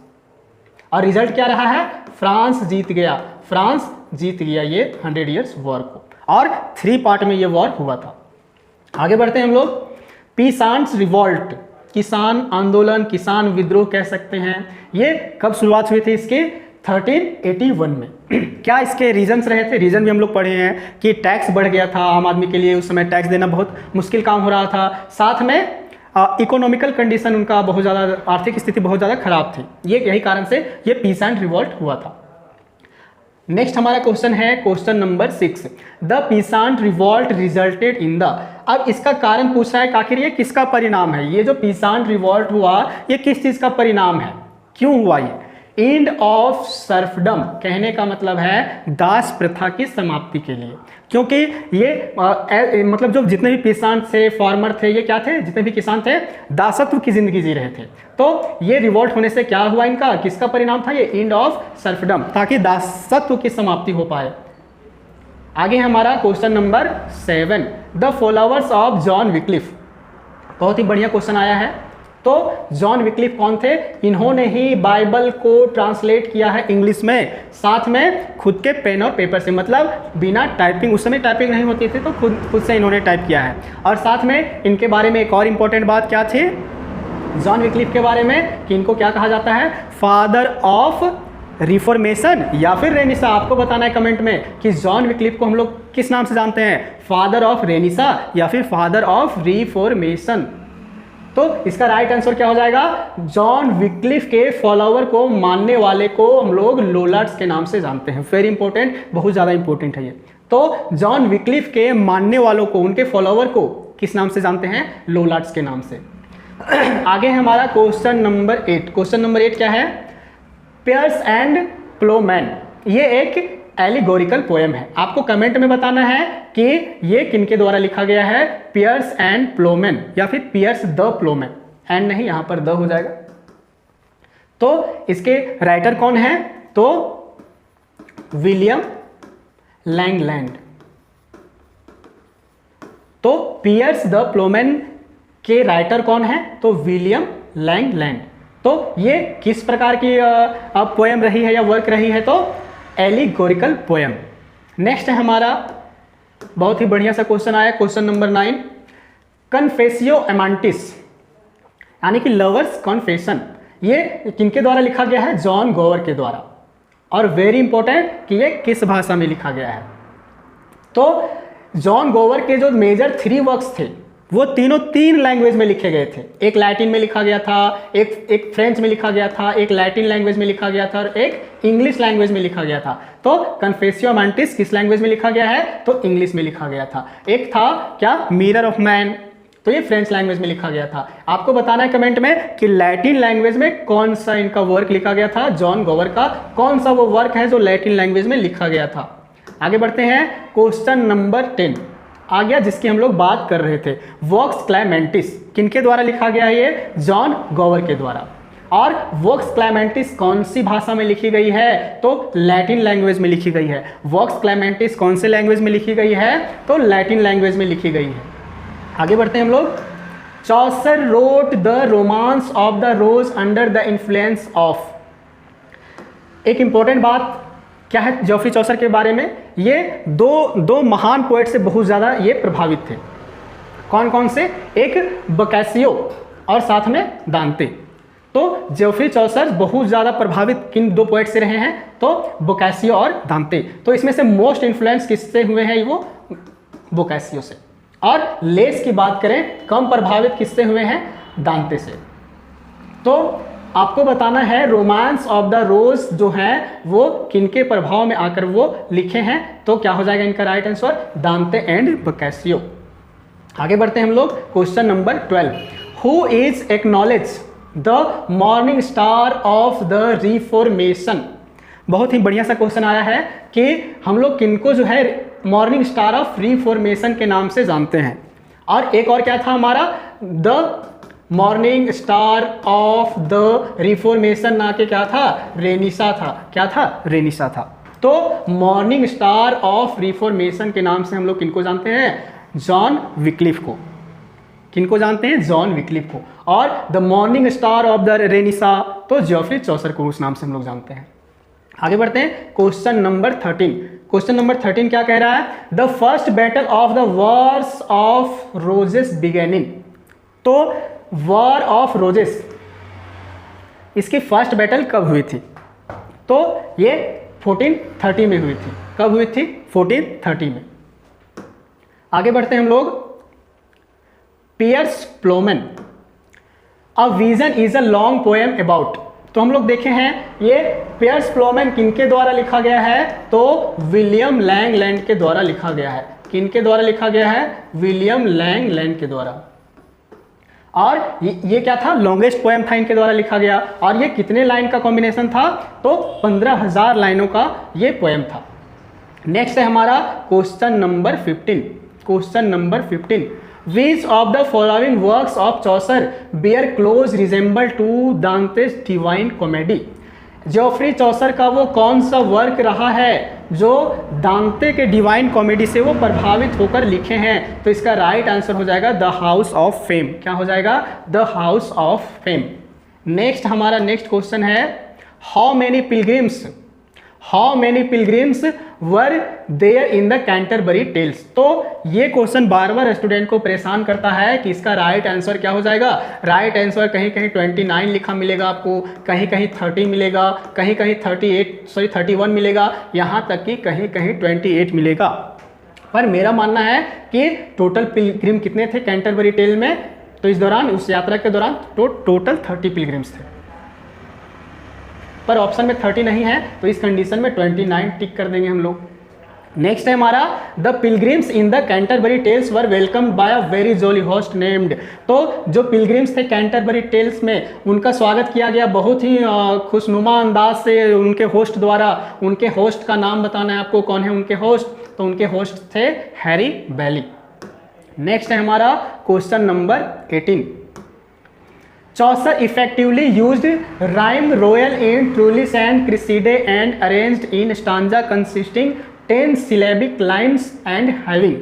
और रिजल्ट क्या रहा है, फ्रांस जीत गया, फ्रांस जीत गया ये 100 Years वॉर को, और 3 पार्ट में ये वॉर हुआ था। आगे बढ़ते हैं हम लोग। पीसांट्स रिवॉल्ट, किसान आंदोलन, किसान विद्रोह कह सकते हैं, ये कब शुरुआत हुई थी इसकी, 1381 में। क्या इसके रीजंस रहे थे, रीजन भी हम लोग पढ़े हैं कि टैक्स बढ़ गया था आम आदमी के लिए, उस समय टैक्स देना बहुत मुश्किल काम हो रहा था, साथ में इकोनॉमिकल कंडीशन उनका बहुत ज़्यादा, आर्थिक स्थिति बहुत ज़्यादा खराब थी, ये यही कारण से ये पीसेंट रिवॉल्ट हुआ था। नेक्स्ट हमारा क्वेश्चन है question number 6, the pheasant revolt resulted in the. अब इसका कारण पूछ रहा है कि आखिर ये किसका परिणाम है, ये जो पीसेंट रिवॉल्ट हुआ ये किस चीज़ का परिणाम है, क्यों हुआ ये। एंड ऑफ सर्फडम, कहने का मतलब है दास प्रथा की समाप्ति के लिए, क्योंकि ये मतलब जो जितने भी किसान थे, फार्मर थे, ये क्या थे, जितने भी किसान थे दासत्व की जिंदगी जी रहे थे। तो ये रिवॉल्ट होने से क्या हुआ, इनका किसका परिणाम था, ये एंड ऑफ सर्फडम, ताकि दासत्व की समाप्ति हो पाए। आगे हमारा question number 7, the followers of John Wycliffe. बहुत ही बढ़िया क्वेश्चन आया है, तो जॉन विक्लिफ कौन थे? इन्होंने ही बाइबल को ट्रांसलेट किया है इंग्लिश में, साथ में खुद के पेन और पेपर से, मतलब बिना टाइपिंग, उस समय टाइपिंग नहीं होती थी तो खुद से इन्होंने टाइप किया है। और साथ में इनके बारे में एक और इम्पोर्टेंट बात क्या थी जॉन विक्लिफ के बारे में, कि इनको क्या कहा जाता है? फादर ऑफ रिफॉर्मेशन या फिर रेनिसा। आपको बताना है कमेंट में कि जॉन विक्लिफ को हम लोग किस नाम से जानते हैं, फादर ऑफ रेनिसा या फिर फादर ऑफ रिफॉर्मेशन। तो इसका राइट आंसर क्या हो जाएगा? जॉन विक्लिफ के फॉलोअर को, मानने वाले को हम लोग लोलार्ड्स के नाम से जानते हैं। वेरी इंपॉर्टेंट, बहुत ज़्यादा इंपॉर्टेंट है ये। तो जॉन विक्लिफ के मानने वालों को, उनके फॉलोअर को किस नाम से जानते हैं? लोलार्ड्स के नाम से। आगे है हमारा क्वेश्चन नंबर 8। क्वेश्चन नंबर 8 क्या है? Piers and Ploughman. ये एक एलिगोरिकल पोएम है। आपको कमेंट में बताना है कि ये किनके द्वारा लिखा गया है, पियर्स एंड प्लोमैन या फिर पियर्स द प्लोमैन। एंड नहीं, यहां पर द हो जाएगा। तो इसके राइटर कौन है? तो विलियम लैंगलैंड। तो पियर्स द प्लोमैन के राइटर कौन है? तो विलियम लैंगलैंड। तो ये किस प्रकार की पोएम रही है या वर्क रही है? तो एलिगोरिकल पोएम। नेक्स्ट है हमारा बहुत ही बढ़िया सा क्वेश्चन आया, क्वेश्चन नंबर 9, कन्फेसियो एमांटिस यानी कि लवर्स कॉन्फेशन। ये किनके द्वारा लिखा गया है? जॉन गोवर के द्वारा। और वेरी इंपॉर्टेंट कि ये किस भाषा में लिखा गया है? तो जॉन गोवर के जो मेजर 3 वर्क्स थे वो तीनों 3 लैंग्वेज में लिखे गए थे। एक लैटिन में लिखा गया था, एक फ्रेंच में लिखा गया था, एक लैटिन लैंग्वेज में लिखा गया था और एक इंग्लिश लैंग्वेज में लिखा गया था। तो कन्फेसियो एमांटिस किस लैंग्वेज में लिखा गया है? तो इंग्लिश में लिखा गया था। एक था क्या? मिरर ऑफ मैन, तो ये फ्रेंच लैंग्वेज में लिखा गया था। आपको बताना है कमेंट में कि लैटिन लैंग्वेज में कौन सा इनका वर्क लिखा गया था, जॉन गोवर का कौन सा वो वर्क है जो लैटिन लैंग्वेज में लिखा गया था। आगे बढ़ते हैं, क्वेश्चन नंबर 10 आ गया जिसकी हम लोग बात कर रहे थे, वॉक्स क्लैमेंटिस किनके द्वारा लिखा गया है? ये जॉन गोवर के द्वारा। और वॉक्स क्लैमेंटिस कौन सी भाषा में लिखी गई है? तो लैटिन लैंग्वेज में लिखी गई है। वॉक्स क्लैमेंटिस कौन से लैंग्वेज में लिखी गई है? तो लैटिन लैंग्वेज में लिखी गई है। आगे बढ़ते हैं हम लोग, Chaucer wrote the romance of the rose under the influence of. एक इंपॉर्टेंट बात क्या है जॉफ्री चौसर के बारे में? ये दो महान पोएट से बहुत ज़्यादा ये प्रभावित थे। कौन कौन से? एक बोकासियो और साथ में दांते। तो जॉफ्री चौसर बहुत ज़्यादा प्रभावित किन 2 पोएट से रहे हैं? तो बोकासियो और दांते। तो इसमें से मोस्ट इन्फ्लुएंस किससे हुए हैं? वो बोकासियो से। और लेस की बात करें, कम प्रभावित किससे हुए हैं? दांते से। तो आपको बताना है रोमांस ऑफ द रोज जो है वो किनके प्रभाव में आकर वो लिखे हैं? तो क्या हो जाएगा इनका राइट आंसर? दांते एंड बोकासियो। आगे बढ़ते हैं हम लोग, question number 12, who is acknowledge the morning star of the reformation. बहुत ही बढ़िया सा क्वेश्चन आया है कि हम लोग किनको जो है मॉर्निंग स्टार ऑफ रिफॉर्मेशन के नाम से जानते हैं। और एक और क्या था हमारा? The morning star of the reformation ना के क्या था? रेनिसा था। क्या था? रेनिसा था। तो मॉर्निंग स्टार ऑफ रिफॉर्मेशन के नाम से हम लोग किनको जानते हैं? जॉन विक्लिफ को। किनको जानते हैं? जॉन विक्लिफ को। और the morning star of the रेनिसा तो जॉफ्री चौसर को उस नाम से हम लोग जानते हैं। आगे बढ़ते हैं, क्वेश्चन नंबर 13। क्वेश्चन नंबर 13 क्या कह रहा है? The first battle of the Wars of roses beginning. तो वॉर ऑफ रोजेस इसकी फर्स्ट बैटल कब हुई थी? तो ये 1430 में हुई थी। कब हुई थी? 1430 में। आगे बढ़ते हैं हम लोग, Piers Ploughman, a vision is a long poem about. तो हम लोग देखे हैं ये पियर्स प्लोमैन किनके द्वारा लिखा गया है? तो विलियम लैंगलैंड के द्वारा लिखा गया है। किनके द्वारा लिखा गया है? विलियम लैंगलैंड के द्वारा। और ये क्या था? लॉन्गेस्ट पोएम था इनके द्वारा लिखा गया। और ये कितने लाइन का कॉम्बिनेशन था? तो 15,000 लाइनों का ये पोएम था। नेक्स्ट है हमारा question number 15। Question number 15, which of the following works of Chaucer bear close resemble to Dante's Divine Comedy. Geoffrey Chaucer का वो कौन सा वर्क रहा है जो दांते के डिवाइन कॉमेडी से वो प्रभावित होकर लिखे हैं। तो इसका राइट आंसर हो जाएगा द हाउस ऑफ फेम। क्या हो जाएगा? The house of fame. Next हमारा नेक्स्ट क्वेश्चन है how many pilgrims were there in the Canterbury tales. तो ये क्वेश्चन बार बार स्टूडेंट को परेशान करता है कि इसका राइट आंसर क्या हो जाएगा। राइट आंसर कहीं कहीं 29 लिखा मिलेगा आपको, कहीं कहीं 30 मिलेगा, कहीं कहीं 31 मिलेगा, यहाँ तक कि कहीं कहीं 28 मिलेगा। पर मेरा मानना है कि टोटल पिलग्रिम कितने थे कैंटरबरी टेल में, तो इस दौरान उस यात्रा के दौरान टोटल 30 पिलग्रिम्स थे। पर ऑप्शन में 30 नहीं है, तो इस कंडीशन में 29 टिक कर देंगे हम लोग। नेक्स्ट है हमारा the pilgrims in the Canterbury tales were welcomed by a very jolly host named. तो जो पिलग्रिम्स थे कैंटरबरी टेल्स में, उनका स्वागत किया गया बहुत ही खुशनुमा अंदाज से उनके होस्ट द्वारा। उनके होस्ट का नाम बताना है आपको, कौन है उनके होस्ट, तो उनके होस्ट थे हैरी बैली। नेक्स्ट है हमारा question number 18। Chaucer effectively used rhyme royal in Trulis and Cresside and arranged in stanza consisting 10 syllabic lines and having।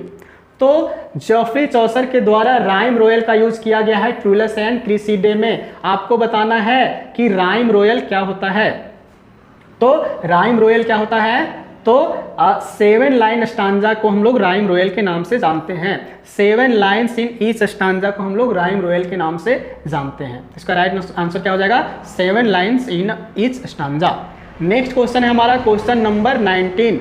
तो जॉफ्री चौसर के द्वारा राइम रॉयल का यूज किया गया है ट्रूलस एंड क्रिसीडे में। आपको बताना है कि राइम रॉयल क्या होता है। तो राइम रॉयल क्या होता है, तो 7 लाइन स्टांजा को हम लोग राइम रॉयल के नाम से जानते हैं। 7 लाइन्स इन ईच स्टांजा को हम लोग राइम रॉयल के नाम से जानते हैं। इसका राइट आंसर क्या हो जाएगा? 7 lines in each stanza. Next question है हमारा question number 19।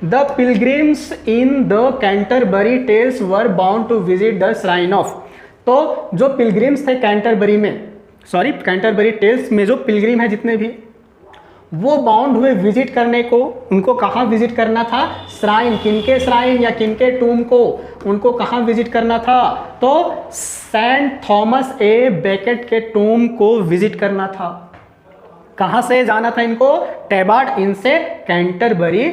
The pilgrims in the Canterbury tales were bound to visit the shrine of. तो जो पिलग्रिम्स थे कैंटरबरी टेल्स में जो पिलग्रिम है जितने भी, वो बाउंड हुए विजिट करने को। उनको कहाँ विजिट करना था? श्राइन। किनके श्राइन या किनके टूम को? उनको कहाँ विजिट करना था? तो सेंट थॉमस ए बेकेट के टूम को विजिट करना था। कहाँ से जाना था इनको? टेबार्ड इन से कैंटरबरी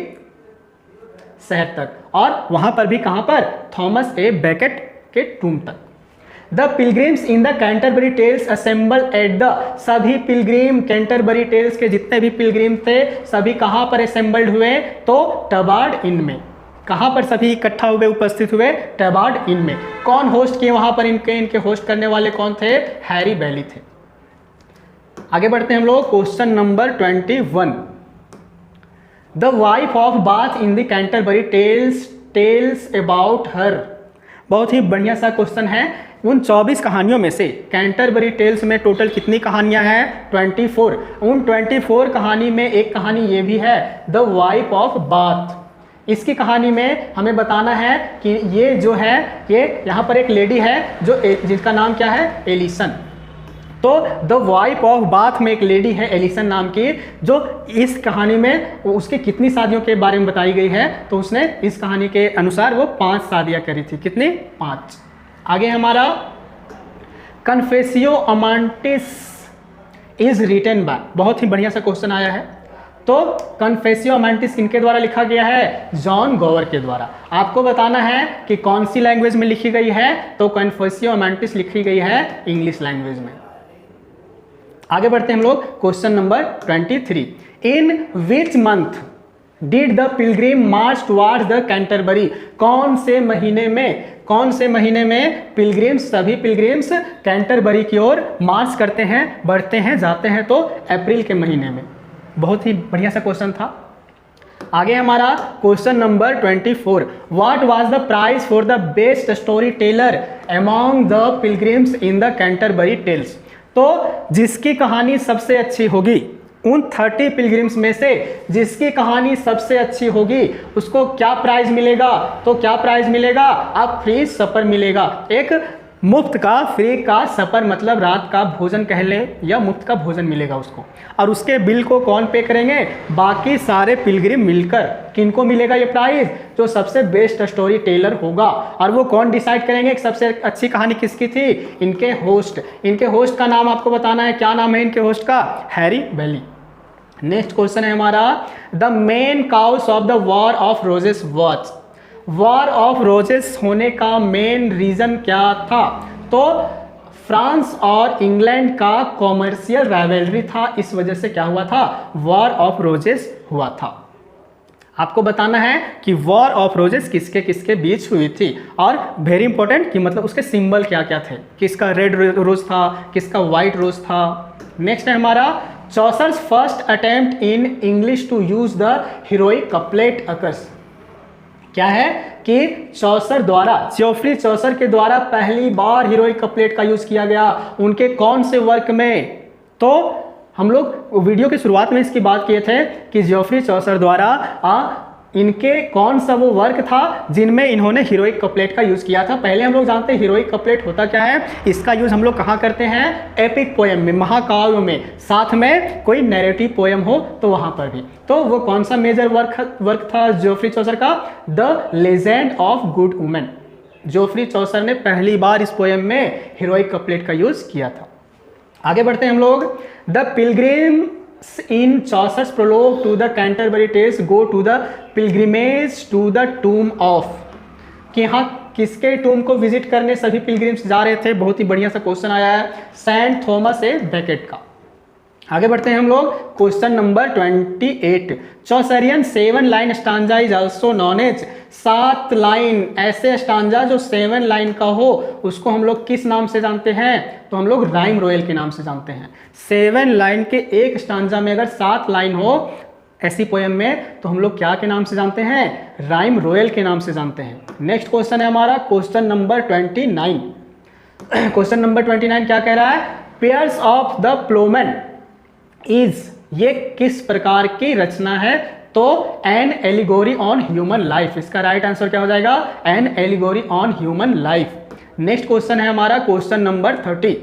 शहर तक, और वहां पर भी कहां पर? थॉमस ए बेकेट के टूम तक। The pilgrims in the Canterbury tales assemble at the. सभी पिलग्रिम कैंटरबरी टेल्स के जितने भी पिलग्रिम थे सभी कहां पर असेंबल्ड हुए? तो टबार्ड इन में। कहां पर सभी इकट्ठा हुए, उपस्थित हुए? टबार्ड इन में। कौन होस्ट किए वहां पर? इनके होस्ट करने वाले कौन थे? हैरी बैली थे। आगे बढ़ते हैं हम लोग question number 21। The wife of bath in the Canterbury tells about her. बहुत ही बढ़िया सा क्वेश्चन है। उन 24 कहानियों में से कैंटरबरी टेल्स में टोटल कितनी कहानियां हैं? 24। उन 24 कहानी में एक कहानी ये भी है, द वाइफ ऑफ बाथ। इसकी कहानी में हमें बताना है कि ये जो है, ये यहाँ पर एक लेडी है जिसका नाम क्या है? एलिसन। तो द वाइफ ऑफ बाथ में एक लेडी है एलिसन नाम की, जो इस कहानी में उसकी कितनी शादियों के बारे में बताई गई है। तो उसने इस कहानी के अनुसार वो 5 शादियां करी थी। कितनी? 5। आगे हमारा कन्फेसियो अमांटिस इज रिटन बाय। बहुत ही बढ़िया सा क्वेश्चन आया है। तो कन्फेसियो अमांटिस किनके द्वारा लिखा गया है? जॉन गोवर के द्वारा। आपको बताना है कि कौन सी लैंग्वेज में लिखी गई है। तो कन्फेसियो अमांटिस लिखी गई है इंग्लिश लैंग्वेज में। आगे बढ़ते हैं हम लोग question number 23। In which month did the Pilgrim March towards the Canterbury. कौन से महीने में सभी पिलग्रिम्स कैंटरबरी की ओर मार्च करते हैं, बढ़ते हैं, जाते हैं? तो अप्रैल के महीने में। बहुत ही बढ़िया सा क्वेश्चन था। आगे हमारा question number 24। What was the prize for the best story teller among the pilgrims in the Canterbury tales. तो जिसकी कहानी सबसे अच्छी होगी, उन 30 पिलग्रिम्स में से जिसकी कहानी सबसे अच्छी होगी, उसको क्या प्राइज मिलेगा? तो क्या प्राइज मिलेगा? अब फ्री सपर मिलेगा। एक मुफ्त का, फ्री का सपर मतलब रात का भोजन कह ले, या मुफ्त का भोजन मिलेगा उसको। और उसके बिल को कौन पे करेंगे? बाकी सारे पिलग्रिम मिलकर। किनको मिलेगा ये प्राइज? जो सबसे बेस्ट स्टोरी टेलर होगा। और वो कौन डिसाइड करेंगे कि सबसे अच्छी कहानी किसकी थी? इनके होस्ट। इनके होस्ट का नाम आपको बताना है। क्या नाम है इनके होस्ट का? हैरी बैली। नेक्स्ट क्वेश्चन है हमारा, the main cows of the war of roses watch. War of roses होने का मेन रीजन क्या था? तो फ्रांस और इंग्लैंड का कॉमर्शियल राइवलरी था, इस वजह से क्या हुआ था? वॉर ऑफ रोजेस हुआ था। आपको बताना है कि वॉर ऑफ रोजेस किसके किसके बीच हुई थी, और वेरी इंपॉर्टेंट कि मतलब उसके सिंबल क्या क्या थे, किसका रेड रोज था, किसका वाइट रोज था। नेक्स्ट है हमारा Chaucer's first attempt in English to use the heroic couplet occurs. क्या है कि चौसर द्वारा, ज्योफ्री चौसर के द्वारा पहली बार हीरोइक कपलेट का यूज किया गया, उनके कौन से वर्क में। तो हम लोग वीडियो की शुरुआत में इसकी बात किए थे कि ज्योफ्री चौसर द्वारा इनके कौन सा वो वर्क था जिनमें इन्होंने हीरोइक कपलेट का यूज किया था। पहले हम लोग जानते हैं हीरोइक कपलेट होता क्या है, इसका यूज हम लोग कहाँ करते हैं, एपिक पोएम में, महाकाव्य में, साथ में कोई नैरेटिव पोएम हो तो वहां पर भी। तो वो कौन सा मेजर वर्क था ज्योफ्री चौसर का, the legend of good women. Geoffrey Chaucer ने पहली बार इस पोएम में हीरोइक कपलेट का यूज किया था। आगे बढ़ते हैं हम लोग। The Pilgrim in Chaucer's prologue to the Canterbury Tales go to the pilgrimage to the tomb of, कि यहाँ किसके टूम को विजिट करने सभी पिलग्रिम्स जा रहे थे। बहुत ही बढ़िया सा क्वेश्चन आया है सेंट थॉमस ए बेकेट का। आगे बढ़ते हैं हम लोग। Question number 28, Chaucerian 7 line stanza is also known as, 7 line ऐसे स्टांजा जो 7 लाइन का हो उसको हम लोग किस नाम से जानते हैं, तो हम लोग राइम रोयल के नाम से जानते हैं। 7 लाइन के एक स्टांजा में अगर 7 लाइन हो ऐसी पोएम में तो हम लोग क्या के नाम से जानते हैं, राइम रोयल के नाम से जानते हैं। नेक्स्ट क्वेश्चन है हमारा क्वेश्चन नंबर 29। क्वेश्चन नंबर 29 क्या कह रहा है, Piers of the Ploughman is, ये किस प्रकार की रचना है, तो an allegory on human life. इसका राइट आंसर क्या हो जाएगा, an allegory on human life. Next question है हमारा question number 30।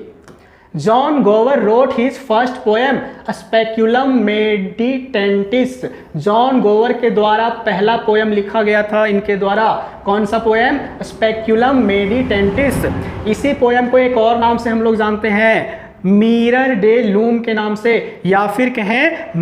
John Gower wrote his first poem speculum meditantis. John Gower के द्वारा पहला पोएम लिखा गया था इनके द्वारा, कौन सा पोएम, स्पेक्युलम मेडिटेंटिस। इसी पोएम को एक और नाम से हम लोग जानते हैं, मिरर डे लूम के नाम से, या फिर कहें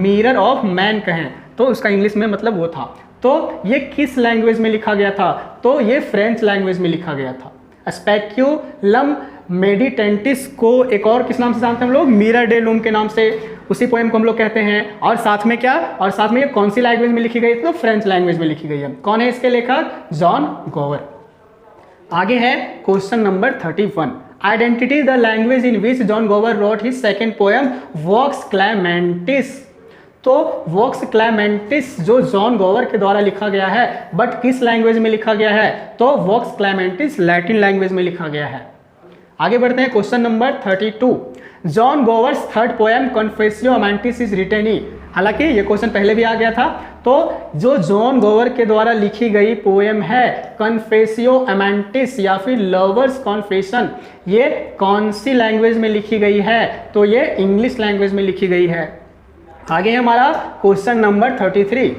मिरर ऑफ मैन कहें तो उसका इंग्लिश में मतलब वो था। तो ये किस लैंग्वेज में लिखा गया था, तो ये फ्रेंच लैंग्वेज में लिखा गया था। स्पेक्युलम मेडिटेंटिस को एक और किस नाम से जानते हैं हम लोग, मिरर डे लूम के नाम से, उसी पोएम को हम लोग कहते हैं। और साथ में क्या, और साथ में ये कौन सी लैंग्वेज में लिखी गई, तो फ्रेंच लैंग्वेज में लिखी गई है। कौन है इसके लेखक, जॉन गोवर। आगे है question number 31। Identity the language in which John Gower wrote his second poem वॉक्स क्लैमेंटिस। तो वॉक्स क्लैमेंटिस जो जॉन गोवर के द्वारा लिखा गया है, बट किस लैंग्वेज में लिखा गया है, तो वॉक्स क्लैमेंटिस लैटिन लैंग्वेज में लिखा गया है। आगे बढ़ते हैं question number 32। John Gower's third poem Confessio Amantis is written in. हालांकि ये क्वेश्चन पहले भी आ गया था। तो जो जॉन गोवर के द्वारा लिखी गई पोएम है कन्फेसियो अमेंटिस या फिर लवर्स कॉन्फेशन, ये कौन सी लैंग्वेज में लिखी गई है, तो ये इंग्लिश लैंग्वेज में लिखी गई है। आगे हमारा question number 33।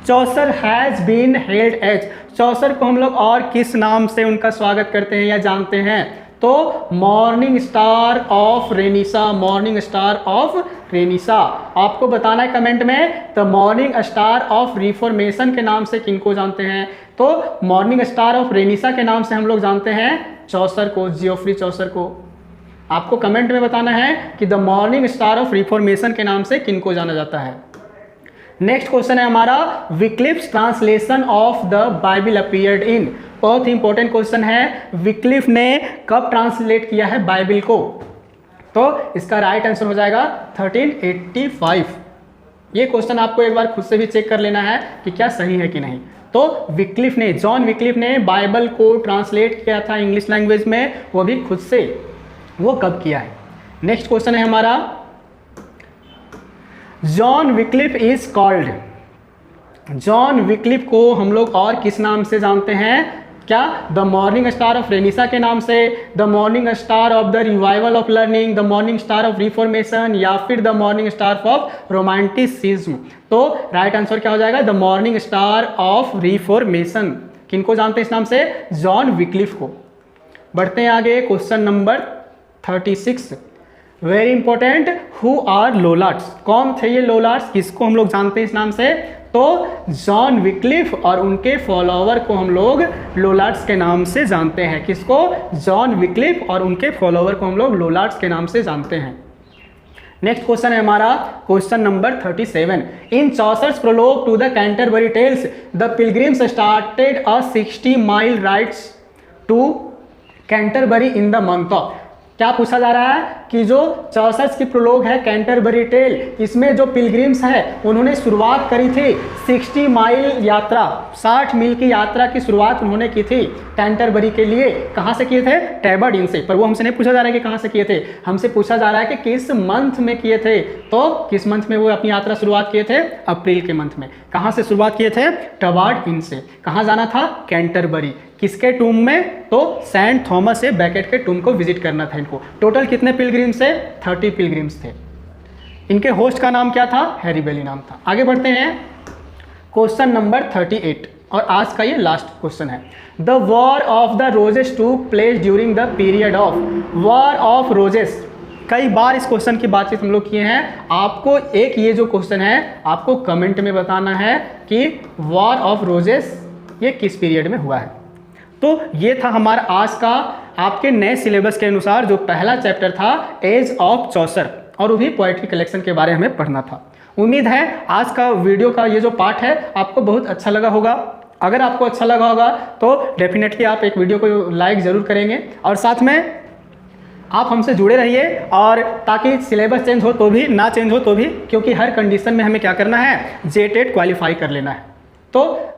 Chaucer has been held as. Chaucer को हम लोग और किस नाम से उनका स्वागत करते हैं या जानते हैं, तो morning star of रेनिसा। Morning star of रेनिसा। आपको बताना है कमेंट में, the morning star of reformation के नाम से किनको जानते हैं, तो मॉर्निंग स्टार ऑफ रेनिसा के नाम से हम लोग जानते हैं चौसर को, जियोफ्री चौसर को। आपको कमेंट में बताना है कि the morning star of reformation के नाम से किनको जाना जाता है। नेक्स्ट क्वेश्चन है हमारा, Wycliffe's translation of the Bible appeared in. बहुत ही इंपॉर्टेंट क्वेश्चन है, विक्लिफ ने कब ट्रांसलेट किया है बाइबल को, तो इसका राइट आंसर हो जाएगा 1385। ये क्वेश्चन आपको एक बार खुद से भी चेक कर लेना है कि क्या सही है कि नहीं। तो विक्लिफ ने, जॉन विक्लिफ ने बाइबल को ट्रांसलेट किया था इंग्लिश लैंग्वेज में, वो भी खुद से, वो कब किया है। नेक्स्ट क्वेश्चन है हमारा, John Wycliffe is called. John Wycliffe को हम लोग और किस नाम से जानते हैं, क्या द मॉर्निंग स्टार ऑफ रेनिसा के नाम से, the morning star of the revival of learning, the morning star of reformation, या फिर the morning star of romanticism. तो राइट आंसर क्या हो जाएगा, the morning star of reformation. किनको जानते हैं इस नाम से, जॉन विक्लिफ को। बढ़ते हैं आगे question number 36। Very important, who are Lollards. कौन थे ये लोलार्ड्स, किसको हम लोग जानते हैं इस नाम से, तो जॉन विक्लिफ और उनके फॉलोवर को हम लोग लोलार्ड्स के नाम से जानते हैं। किसको, जॉन विक्लिफ और उनके फॉलोवर को हम लोग लोलार्ड्स के नाम से जानते हैं। नेक्स्ट क्वेश्चन है हमारा question number 37। In Chaucer's prologue to the Canterbury Tales the pilgrims started a 60 mile rides to Canterbury in the month of. क्या पूछा जा रहा है कि जो चौसर्स की प्रोलोग है कैंटरबरी टेल, इसमें जो पिलग्रिम्स है उन्होंने शुरुआत करी थी 60 माइल यात्रा, 60 मील की यात्रा की शुरुआत उन्होंने की थी कैंटरबरी के लिए। कहाँ से किए थे? टैबरडीन से। पर वो हमसे नहीं पूछा जा रहा है कि कहाँ से किए थे, हमसे पूछा जा रहा है कि किस मंथ में किए थे। तो किस मंथ में वो अपनी यात्रा शुरुआत किए थे? अप्रैल के मंथ में। कहाँ से शुरुआत किए थे? टबार्ड से। कहाँ जाना था? कैंटरबरी। किसके टूम में? तो सेंट थॉमस से बैकेट के टूम को विजिट करना था इनको। टोटल कितने पिलग्रिम्स थे? 30 पिलग्रिम्स थे। इनके होस्ट का नाम क्या था? हैरी बेली नाम था। आगे बढ़ते हैं क्वेश्चन नंबर 38 और आज का ये लास्ट क्वेश्चन है। The war of the roses टूक place during the period of war of roses. कई बार इस क्वेश्चन की बातचीत हम लोग किए हैं। आपको एक ये जो क्वेश्चन है आपको कमेंट में बताना है कि वॉर ऑफ रोजेस ये किस पीरियड में हुआ है। तो ये था हमारा आज का आपके नए सिलेबस के अनुसार जो पहला चैप्टर था एज ऑफ चौसर, और वो भी पोएट्री कलेक्शन के बारे में हमें पढ़ना था। उम्मीद है आज का वीडियो का ये जो पार्ट है आपको बहुत अच्छा लगा होगा। अगर आपको अच्छा लगा होगा तो डेफिनेटली आप एक वीडियो को लाइक ज़रूर करेंगे और साथ में आप हमसे जुड़े रहिए, और ताकि सिलेबस चेंज हो तो भी, ना चेंज हो तो भी, क्योंकि हर कंडीशन में हमें क्या करना है? जेटेट क्वालिफाई कर लेना है। तो